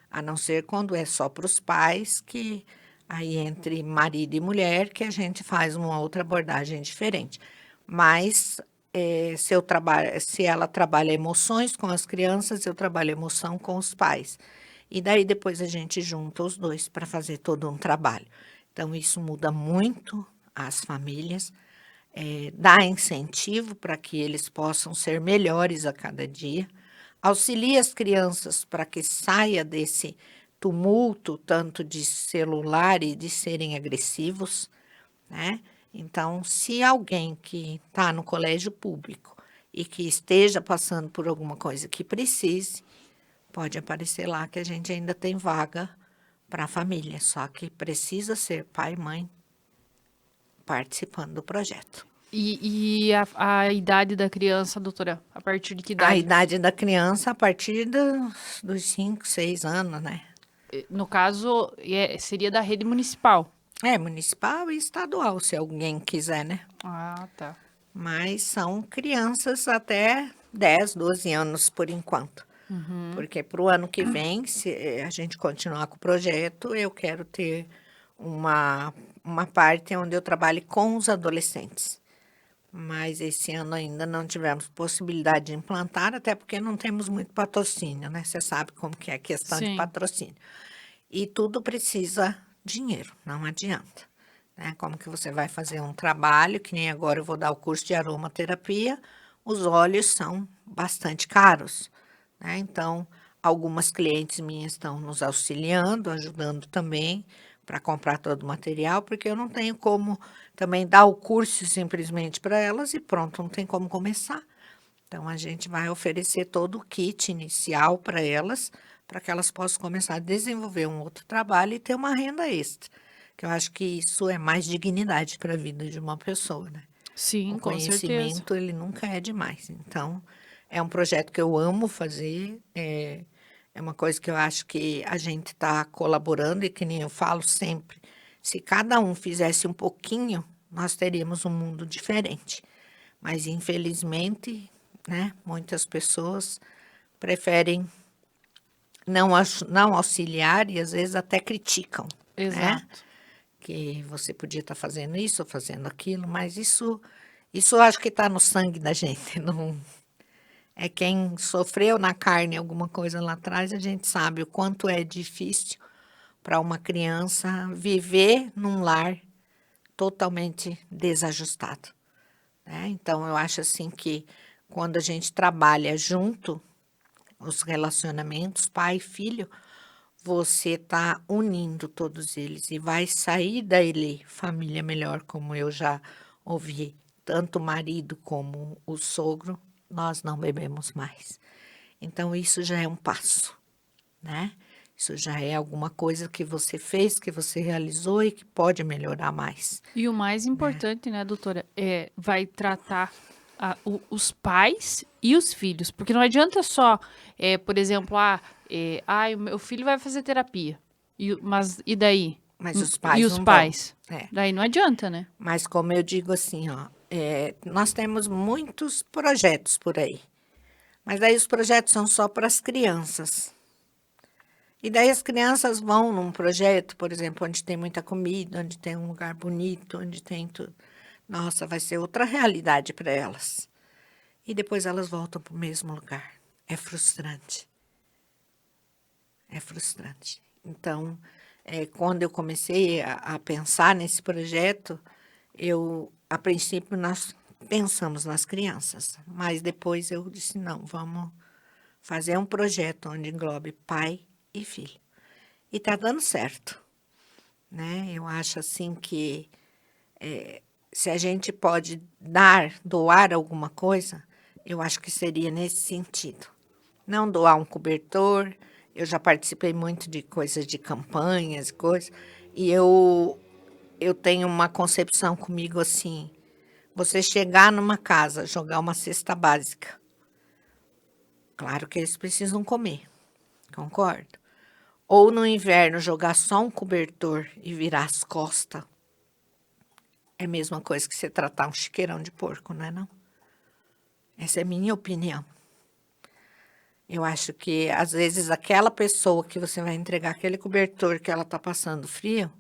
a não ser quando é só para os pais, que aí entre marido e mulher que a gente faz uma outra abordagem diferente. Mas se ela trabalha emoções com as crianças, eu trabalho emoção com os pais. E daí depois a gente junta os dois para fazer todo um trabalho. Então isso muda muito as famílias. Dá incentivo para que eles possam ser melhores a cada dia, auxilia as crianças para que saia desse tumulto tanto de celular e de serem agressivos, né? Então, se alguém que está no colégio público e que esteja passando por alguma coisa que precise, pode aparecer lá que a gente ainda tem vaga para a família, só que precisa ser pai e mãe participando do projeto. E a idade da criança, doutora? A partir de que A idade? idade da criança a partir dos 5, 6 anos, né? No caso, seria da rede municipal. É municipal e estadual, se alguém quiser, né? Ah, tá. Mas são crianças até 10, 12 anos por enquanto. Porque para o ano que vem, se a gente continuar com o projeto, eu quero ter uma parte onde eu trabalhe com os adolescentes. Mas esse ano ainda não tivemos possibilidade de implantar, até porque não temos muito patrocínio, né? Você sabe como que é a questão de Sim. patrocínio. E tudo precisa dinheiro, não adianta, né? Como que você vai fazer um trabalho, que nem agora eu vou dar o curso de aromaterapia, os óleos são bastante caros, né? Então, algumas clientes minhas estão nos auxiliando, ajudando também para comprar todo o material, porque eu não tenho como também dar o curso simplesmente para elas e pronto, não tem como começar. Então, a gente vai oferecer todo o kit inicial para elas, para que elas possam começar a desenvolver um outro trabalho e ter uma renda extra. Que eu acho que isso é mais dignidade para a vida de uma pessoa, né? Sim, O com certeza. conhecimento, ele nunca é demais. Então, é um projeto que eu amo fazer, é uma coisa que eu acho que a gente está colaborando e que nem eu falo sempre, se cada um fizesse um pouquinho, nós teríamos um mundo diferente. Mas, infelizmente, né, muitas pessoas preferem não auxiliar e, às vezes, até criticam, né? Exato. Que você podia estar fazendo isso ou fazendo aquilo, mas isso eu acho que está no sangue da gente. Não é quem sofreu na carne alguma coisa lá atrás, a gente sabe o quanto é difícil para uma criança viver num lar totalmente desajustado, né? Então, eu acho assim que quando a gente trabalha junto, os relacionamentos, pai e filho, você está unindo todos eles e vai sair dali família melhor, como eu já ouvi, tanto o marido como o sogro, nós não bebemos mais. Então, isso já é um passo, né? Isso já é alguma coisa que você fez, que você realizou e que pode melhorar mais. E o mais importante, né, doutora, vai tratar os pais e os filhos. Porque não adianta só, por exemplo, o meu filho vai fazer terapia. E daí? Mas os pais E os não pais? vão. É. Daí não adianta, né? Mas como eu digo assim, ó, nós temos muitos projetos por aí. Mas daí os projetos são só para as crianças. E daí as crianças vão num projeto, por exemplo, onde tem muita comida, onde tem um lugar bonito, onde tem tudo. Nossa, vai ser outra realidade para elas. E depois elas voltam para o mesmo lugar. É frustrante. É frustrante. Então, quando eu comecei a pensar nesse projeto, a princípio, nós pensamos nas crianças, mas depois eu disse, não, vamos fazer um projeto onde englobe pai e filho. E está dando certo, né? Eu acho assim que se a gente pode doar alguma coisa, eu acho que seria nesse sentido. Não doar um cobertor, eu já participei muito de coisas de campanhas, coisas, e eu tenho uma concepção comigo assim, você chegar numa casa, jogar uma cesta básica, claro que eles precisam comer, concordo? Ou no inverno jogar só um cobertor e virar as costas, é a mesma coisa que você tratar um chiqueirão de porco, não é não? Essa é a minha opinião. Eu acho que, às vezes, aquela pessoa que você vai entregar aquele cobertor que ela está passando frio,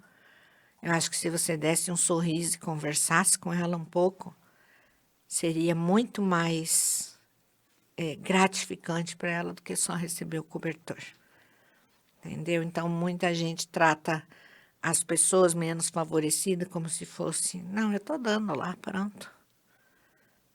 eu acho que se você desse um sorriso e conversasse com ela um pouco, seria muito mais gratificante para ela do que só receber o cobertor. Entendeu? Então, muita gente trata as pessoas menos favorecidas como se fosse, não, eu estou dando lá, pronto.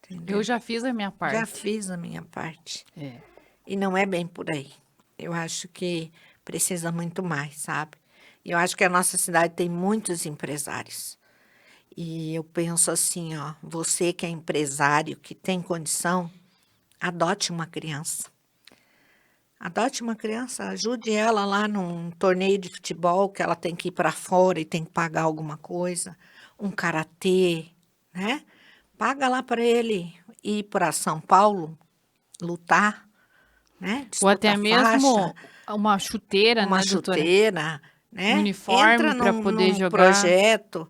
Entendeu? Eu já fiz a minha parte. Já fiz a minha parte. É. E não é bem por aí. Eu acho que precisa muito mais, sabe? E eu acho que a nossa cidade tem muitos empresários. E eu penso assim, ó, você que é empresário, que tem condição, adote uma criança. Adote uma criança, ajude ela lá num torneio de futebol que ela tem que ir para fora e tem que pagar alguma coisa, um karatê, né? Paga lá para ele ir para São Paulo lutar, né? Ou até Disputar mesmo faixa, uma chuteira, uma né, doutora? chuteira, né? Uniforme Entra para poder num jogar. projeto.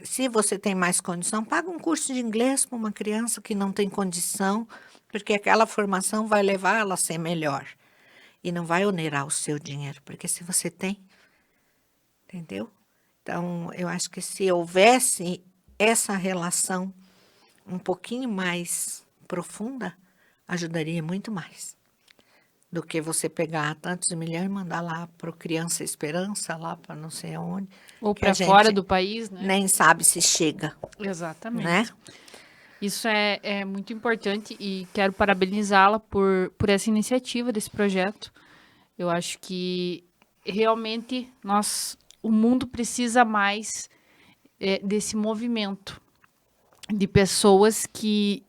Se você tem mais condição, paga um curso de inglês para uma criança que não tem condição, porque aquela formação vai levar ela a ser melhor. E não vai onerar o seu dinheiro, porque se você tem, entendeu? Então, eu acho que se houvesse essa relação um pouquinho mais profunda, ajudaria muito mais do que você pegar tantos milhões e mandar lá para o Criança Esperança, lá para não sei aonde. Ou que a para fora gente do país, né? nem sabe se chega, Exatamente. né? Isso é muito importante e quero parabenizá-la por essa iniciativa desse projeto. Eu acho que realmente o mundo precisa mais desse movimento de pessoas que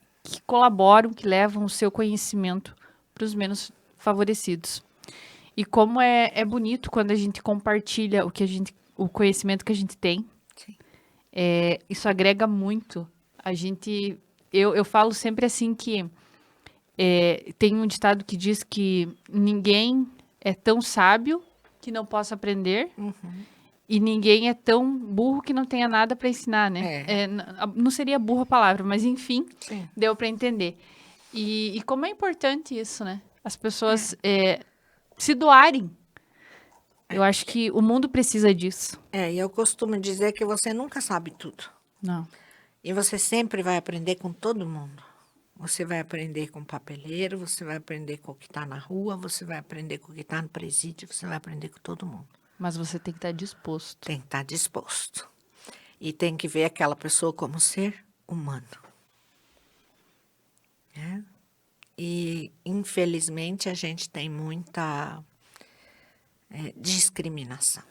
colaboram, que levam o seu conhecimento para os menos favorecidos. E como é bonito quando a gente compartilha o conhecimento que a gente tem. Sim. Isso agrega muito. Eu falo sempre assim que tem um ditado que diz que ninguém é tão sábio que não possa aprender e ninguém é tão burro que não tenha nada para ensinar, né? Não seria burra a palavra, mas enfim, Sim. deu para entender. E como é importante isso, né? As pessoas se doarem. Eu acho que o mundo precisa disso. E eu costumo dizer que você nunca sabe tudo. Não. E você sempre vai aprender com todo mundo. Você vai aprender com o papeleiro, você vai aprender com o que está na rua, você vai aprender com o que está no presídio, você vai aprender com todo mundo. Mas você tem que estar disposto. Tem que estar disposto. E tem que ver aquela pessoa como ser humano. Né? E, infelizmente, a gente tem muita discriminação.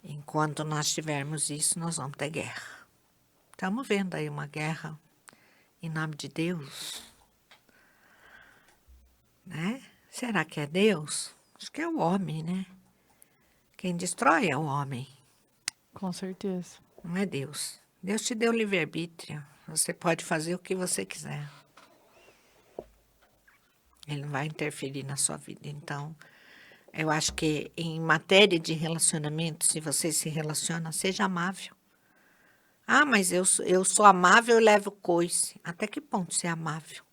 Enquanto nós tivermos isso, nós vamos ter guerra. Estamos vendo aí uma guerra em nome de Deus. Né? Será que é Deus? Acho que é o homem, né? Quem destrói é o homem. Com certeza. Não é Deus. Deus te deu livre-arbítrio. Você pode fazer o que você quiser. Ele não vai interferir na sua vida. Então, eu acho que em matéria de relacionamento, se você se relaciona, seja amável. Ah, mas eu sou amável e levo coice. Até que ponto você é amável?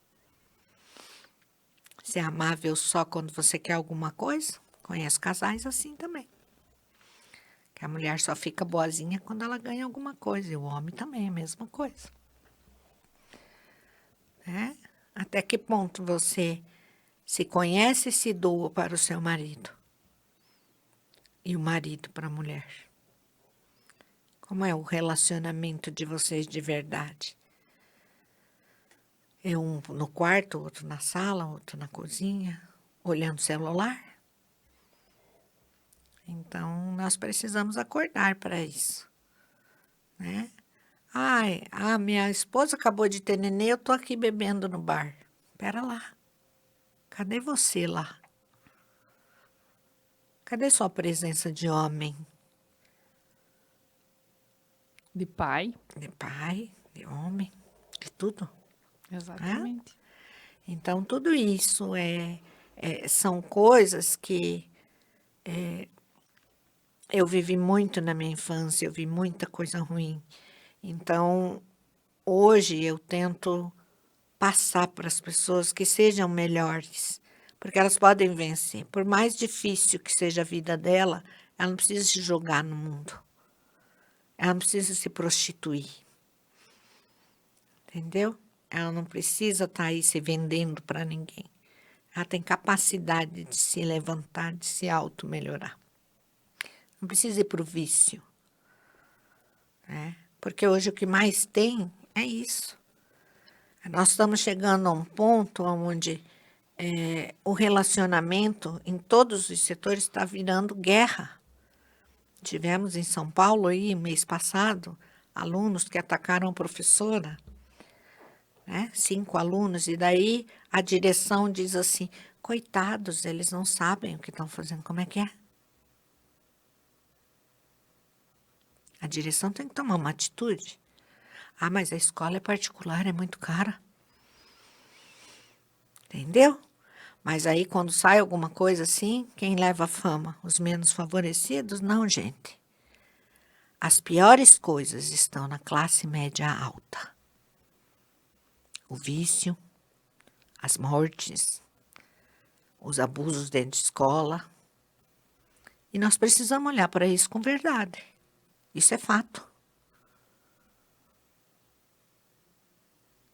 Você é amável só quando você quer alguma coisa? Conheço casais assim também. Que a mulher só fica boazinha quando ela ganha alguma coisa. E o homem também é a mesma coisa. Até que ponto você se conhece e se doa para o seu marido. E o marido para a mulher. Como é o relacionamento de vocês de verdade? É um no quarto, outro na sala, outro na cozinha, olhando o celular? Então, nós precisamos acordar para isso, né? Ai, a minha esposa acabou de ter nenê, eu tô aqui bebendo no bar. Pera lá. Cadê você lá? Cadê sua presença de homem, De pai. de pai, de homem, de tudo? Exatamente. Então, tudo isso são coisas que eu vivi muito na minha infância, eu vi muita coisa ruim. Então, hoje eu tento passar para as pessoas que sejam melhores, porque elas podem vencer. Por mais difícil que seja a vida dela, ela não precisa se jogar no mundo. Ela não precisa se prostituir. Entendeu? Ela não precisa estar aí se vendendo para ninguém. Ela tem capacidade de se levantar, de se auto-melhorar. Não precisa ir para o vício, né? Porque hoje o que mais tem é isso. Nós estamos chegando a um ponto onde o relacionamento em todos os setores está virando guerra. Tivemos em São Paulo, aí, mês passado, alunos que atacaram a professora, né? 5 alunos, e daí a direção diz assim, coitados, eles não sabem o que estão fazendo, como é que é? A direção tem que tomar uma atitude. Ah, mas a escola é particular, é muito cara. Entendeu? Mas aí, quando sai alguma coisa assim, quem leva a fama? Os menos favorecidos? Não, gente. As piores coisas estão na classe média alta. O vício, as mortes, os abusos dentro de escola. E nós precisamos olhar para isso com verdade. Isso é fato.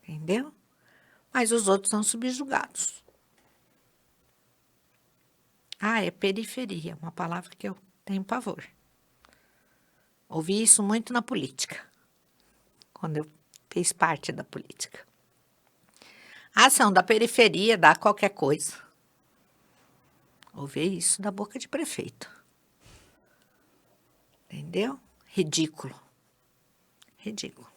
Entendeu? Mas os outros são subjugados. Ah, é periferia, uma palavra que eu tenho pavor. Ouvi isso muito na política, quando eu fiz parte da política. Ah, são da periferia, dá qualquer coisa. Ouvi isso da boca de prefeito. Entendeu? Ridículo. Ridículo.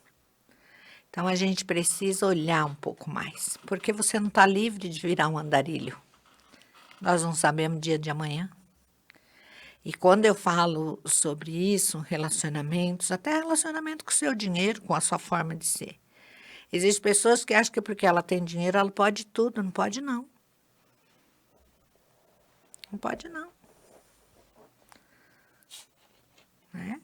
Então, a gente precisa olhar um pouco mais, porque você não está livre de virar um andarilho. Nós não sabemos o dia de amanhã. E quando eu falo sobre isso, relacionamentos, até relacionamento com o seu dinheiro, com a sua forma de ser. Existem pessoas que acham que porque ela tem dinheiro, ela pode tudo. Não pode, não. Não pode, não. Né?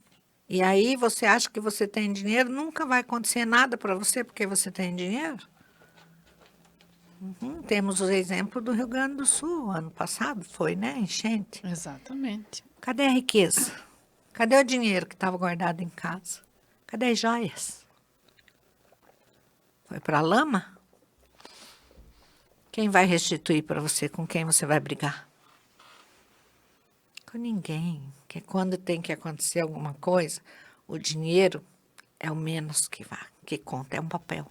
E aí você acha que você tem dinheiro, nunca vai acontecer nada para você porque você tem dinheiro. Temos o exemplo do Rio Grande do Sul, ano passado foi, né? Enchente. Exatamente. Cadê a riqueza? Cadê o dinheiro que estava guardado em casa? Cadê as joias? Foi para a lama? Quem vai restituir para você? Com quem você vai brigar? Com ninguém. Porque quando tem que acontecer alguma coisa, o dinheiro é o menos que conta, é um papel.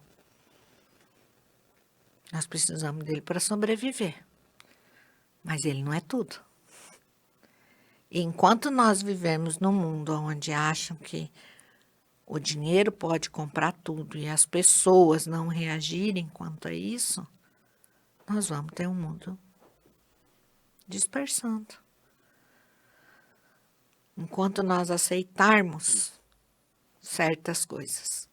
Nós precisamos dele para sobreviver. Mas ele não é tudo. E enquanto nós vivemos num mundo onde acham que o dinheiro pode comprar tudo e as pessoas não reagirem quanto a isso, nós vamos ter um mundo dispersando. Enquanto nós aceitarmos certas coisas.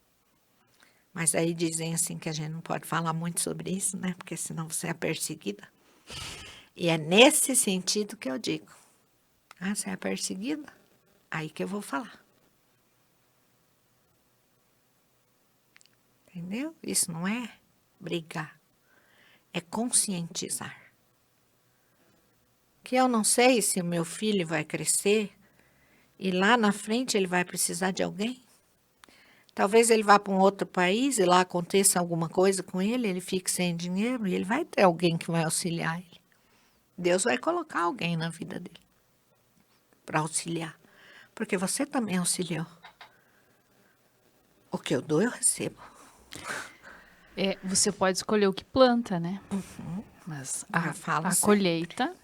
Mas aí dizem assim que a gente não pode falar muito sobre isso, né? Porque senão você é perseguida. E é nesse sentido que eu digo. Ah, você é perseguida? Aí que eu vou falar. Entendeu? Isso não é brigar. É conscientizar. Que eu não sei se o meu filho vai crescer e lá na frente ele vai precisar de alguém. Talvez ele vá para um outro país e lá aconteça alguma coisa com ele, ele fique sem dinheiro e ele vai ter alguém que vai auxiliar ele. Deus vai colocar alguém na vida dele para auxiliar. Porque você também auxiliou. O que eu dou, eu recebo. Você pode escolher o que planta, né? Mas Eu falo a sempre. colheita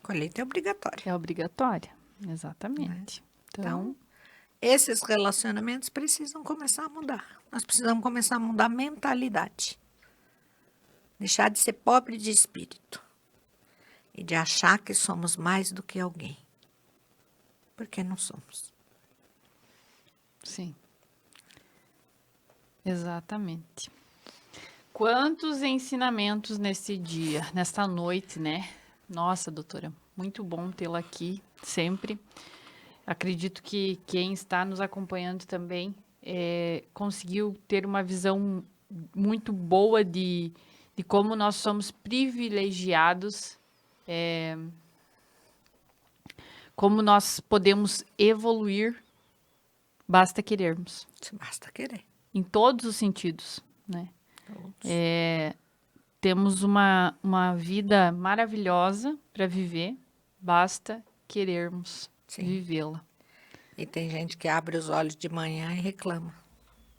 Colheita é obrigatória. é obrigatória. Exatamente. Então, esses relacionamentos precisam começar a mudar. Nós precisamos começar a mudar a mentalidade. Deixar de ser pobre de espírito. E de achar que somos mais do que alguém. Porque não somos. sim. Exatamente. Quantos ensinamentos nesse dia, nesta noite, né? Nossa, doutora, muito bom tê-la aqui sempre. Acredito que quem está nos acompanhando também conseguiu ter uma visão muito boa de como nós somos privilegiados, como nós podemos evoluir, basta querermos, Basta querer. em todos os sentidos, né? Todos. Temos uma vida maravilhosa para viver, basta querermos Sim. vivê-la. E tem gente que abre os olhos de manhã e reclama.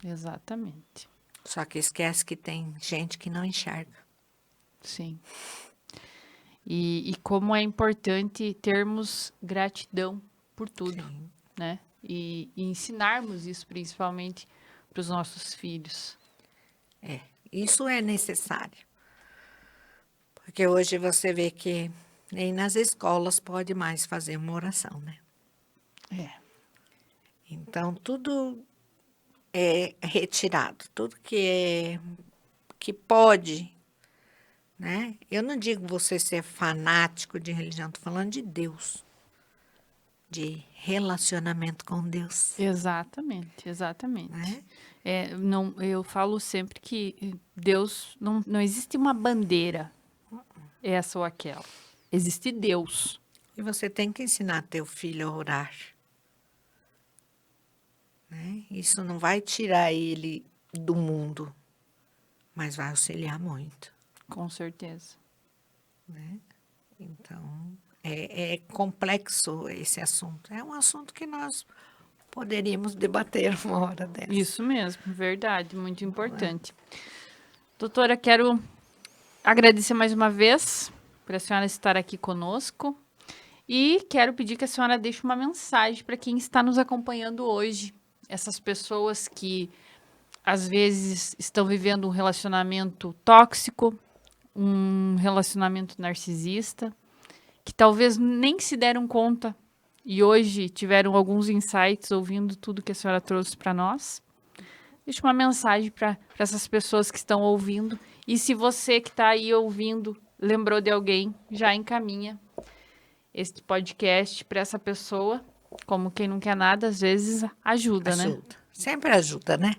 Exatamente, Só que esquece que tem gente que não enxerga. sim. E como é importante termos gratidão por tudo, Sim. né? E ensinarmos isso principalmente para os nossos filhos. Isso é necessário. Porque hoje você vê que nem nas escolas pode mais fazer uma oração, né? Então, tudo é retirado. Tudo que pode, né? Eu não digo você ser fanático de religião, estou falando de Deus. De relacionamento com Deus. Exatamente, exatamente. Né? Não, eu falo sempre que Deus, não existe uma bandeira, essa ou aquela. Existe Deus. E você tem que ensinar teu filho a orar. Né? Isso não vai tirar ele do mundo, mas vai auxiliar muito. Com certeza. Né? Então, é complexo esse assunto. É um assunto que nós poderíamos debater uma hora dessa. Isso mesmo, verdade, muito importante. Doutora, quero agradecer mais uma vez por a senhora estar aqui conosco e quero pedir que a senhora deixe uma mensagem para quem está nos acompanhando hoje. Essas pessoas que às vezes estão vivendo um relacionamento tóxico, um relacionamento narcisista, que talvez nem se deram conta e hoje tiveram alguns insights ouvindo tudo que a senhora trouxe para nós. Deixa uma mensagem para essas pessoas que estão ouvindo. E se você que está aí ouvindo lembrou de alguém, já encaminha este podcast para essa pessoa. Como quem não quer nada, às vezes ajuda, né? Ajuda. Sempre ajuda, né?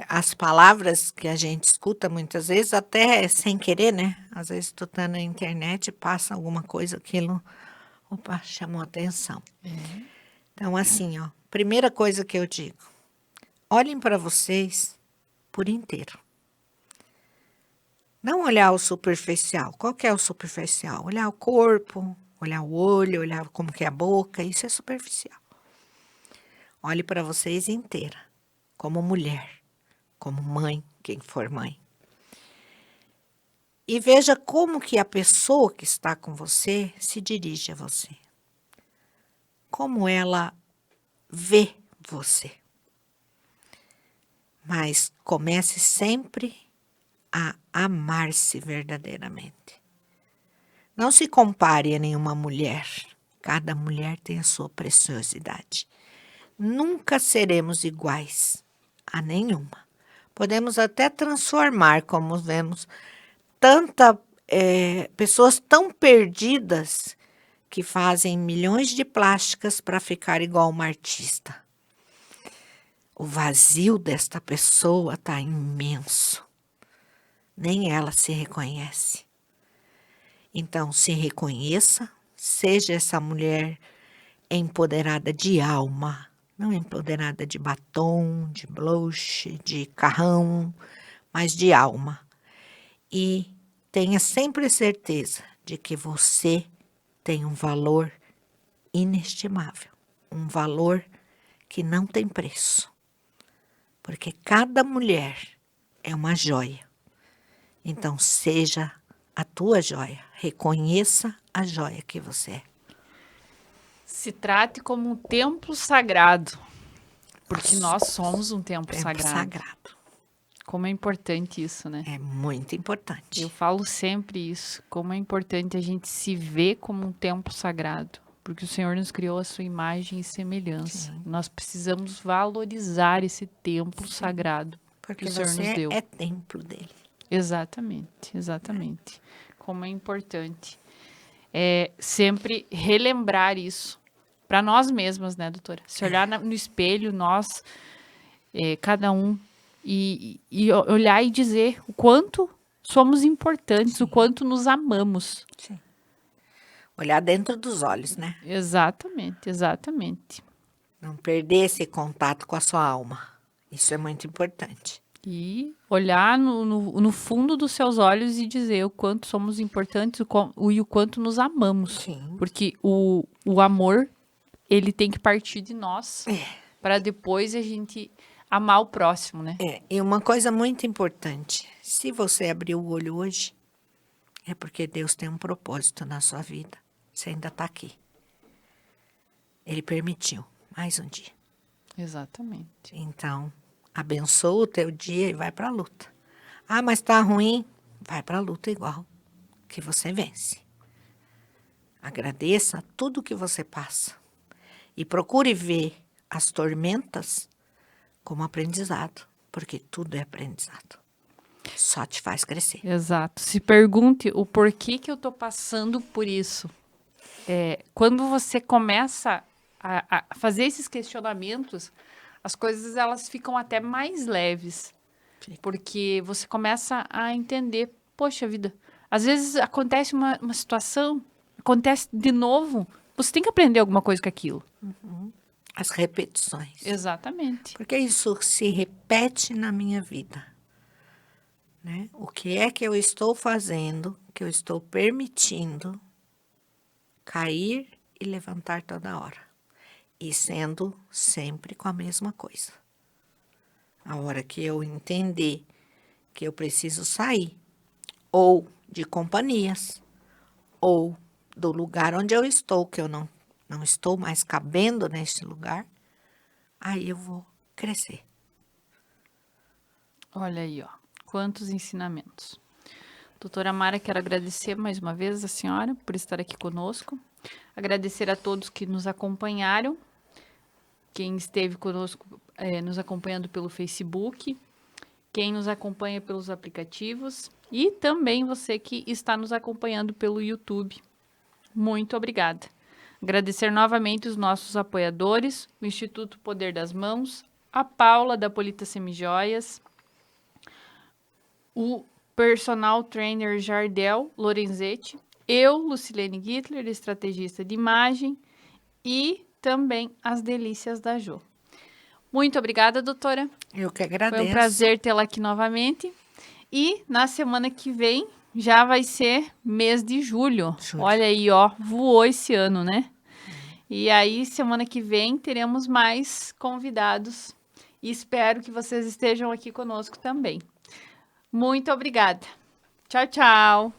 As palavras que a gente escuta muitas vezes, até sem querer, né? Às vezes tu tá na internet, passa alguma coisa, aquilo, opa, chamou atenção. Então, assim, ó, primeira coisa que eu digo, olhem para vocês por inteiro. Não olhar o superficial. Qual que é o superficial? Olhar o corpo, olhar o olho, olhar como que é a boca, isso é superficial. Olhe para vocês inteira, como mulher, como mãe, quem for mãe. E veja como que a pessoa que está com você se dirige a você. Como ela vê você. Mas comece sempre a amar-se verdadeiramente. Não se compare a nenhuma mulher. Cada mulher tem a sua preciosidade. Nunca seremos iguais a nenhuma. Podemos até transformar, como vemos, pessoas tão perdidas que fazem milhões de plásticas para ficar igual uma artista. O vazio desta pessoa está imenso. Nem ela se reconhece. Então, se reconheça, seja essa mulher empoderada de alma, Não empoderada de batom, de blush, de carrão, mas de alma. E tenha sempre certeza de que você tem um valor inestimável, um valor que não tem preço. Porque cada mulher é uma joia. Então, seja a tua joia. Reconheça a joia que você é. Se trate como um templo sagrado, porque nós somos um templo sagrado. Como é importante isso, né? É muito importante. Eu falo sempre isso, como é importante a gente se ver como um templo sagrado, porque o Senhor nos criou a sua imagem e semelhança. Sim. Nós precisamos valorizar esse templo sagrado Porque que o Senhor nos você deu. é templo dele. Exatamente, exatamente. Como é importante sempre relembrar isso para nós mesmas, né, doutora? Se olhar no espelho, nós, cada um, e olhar e dizer o quanto somos importantes, o quanto nos amamos. Sim. Olhar dentro dos olhos, né? Exatamente, exatamente. Não perder esse contato com a sua alma. Isso é muito importante. E olhar no fundo dos seus olhos e dizer o quanto somos importantes e o quanto nos amamos. Sim. Porque o amor, ele tem que partir de nós para depois a gente amar o próximo, né? E uma coisa muito importante. Se você abrir o olho hoje, é porque Deus tem um propósito na sua vida. Você ainda está aqui. Ele permitiu mais um dia. Exatamente. Então, abençoa o teu dia e vai para a luta. Ah, mas tá ruim? Vai para a luta igual, que você vence. Agradeça tudo que você passa. E procure ver as tormentas como aprendizado, porque tudo é aprendizado. Só te faz crescer. Exato. Se pergunte o porquê que eu tô passando por isso. Quando você começa a fazer esses questionamentos, as coisas elas ficam até mais leves. Porque você começa a entender, poxa vida, às vezes acontece uma situação, acontece de novo, você tem que aprender alguma coisa com aquilo. As repetições. Exatamente. Porque isso se repete na minha vida. Né? O que é que eu estou fazendo, que eu estou permitindo cair e levantar toda hora. E sendo sempre com a mesma coisa. A hora que eu entender que eu preciso sair, ou de companhias, ou do lugar onde eu estou, que eu não estou mais cabendo neste lugar, aí eu vou crescer. Olha aí, ó, quantos ensinamentos. Doutora Mara, quero agradecer mais uma vez a senhora por estar aqui conosco. Agradecer a todos que nos acompanharam, quem esteve conosco nos acompanhando pelo Facebook, quem nos acompanha pelos aplicativos e também você que está nos acompanhando pelo YouTube. Muito obrigada. Agradecer novamente os nossos apoiadores, o Instituto Poder das Mãos, a Paula da Polita Semijoias, o personal trainer Jardel Lorenzetti, eu, Lucilene Gittler, estrategista de imagem, e também as delícias da Jo. Muito obrigada, doutora. Eu que agradeço. Foi um prazer tê-la aqui novamente. E na semana que vem já vai ser mês de julho. Olha aí, ó, voou esse ano, né? E aí, semana que vem, teremos mais convidados. E espero que vocês estejam aqui conosco também. Muito obrigada. Tchau, tchau.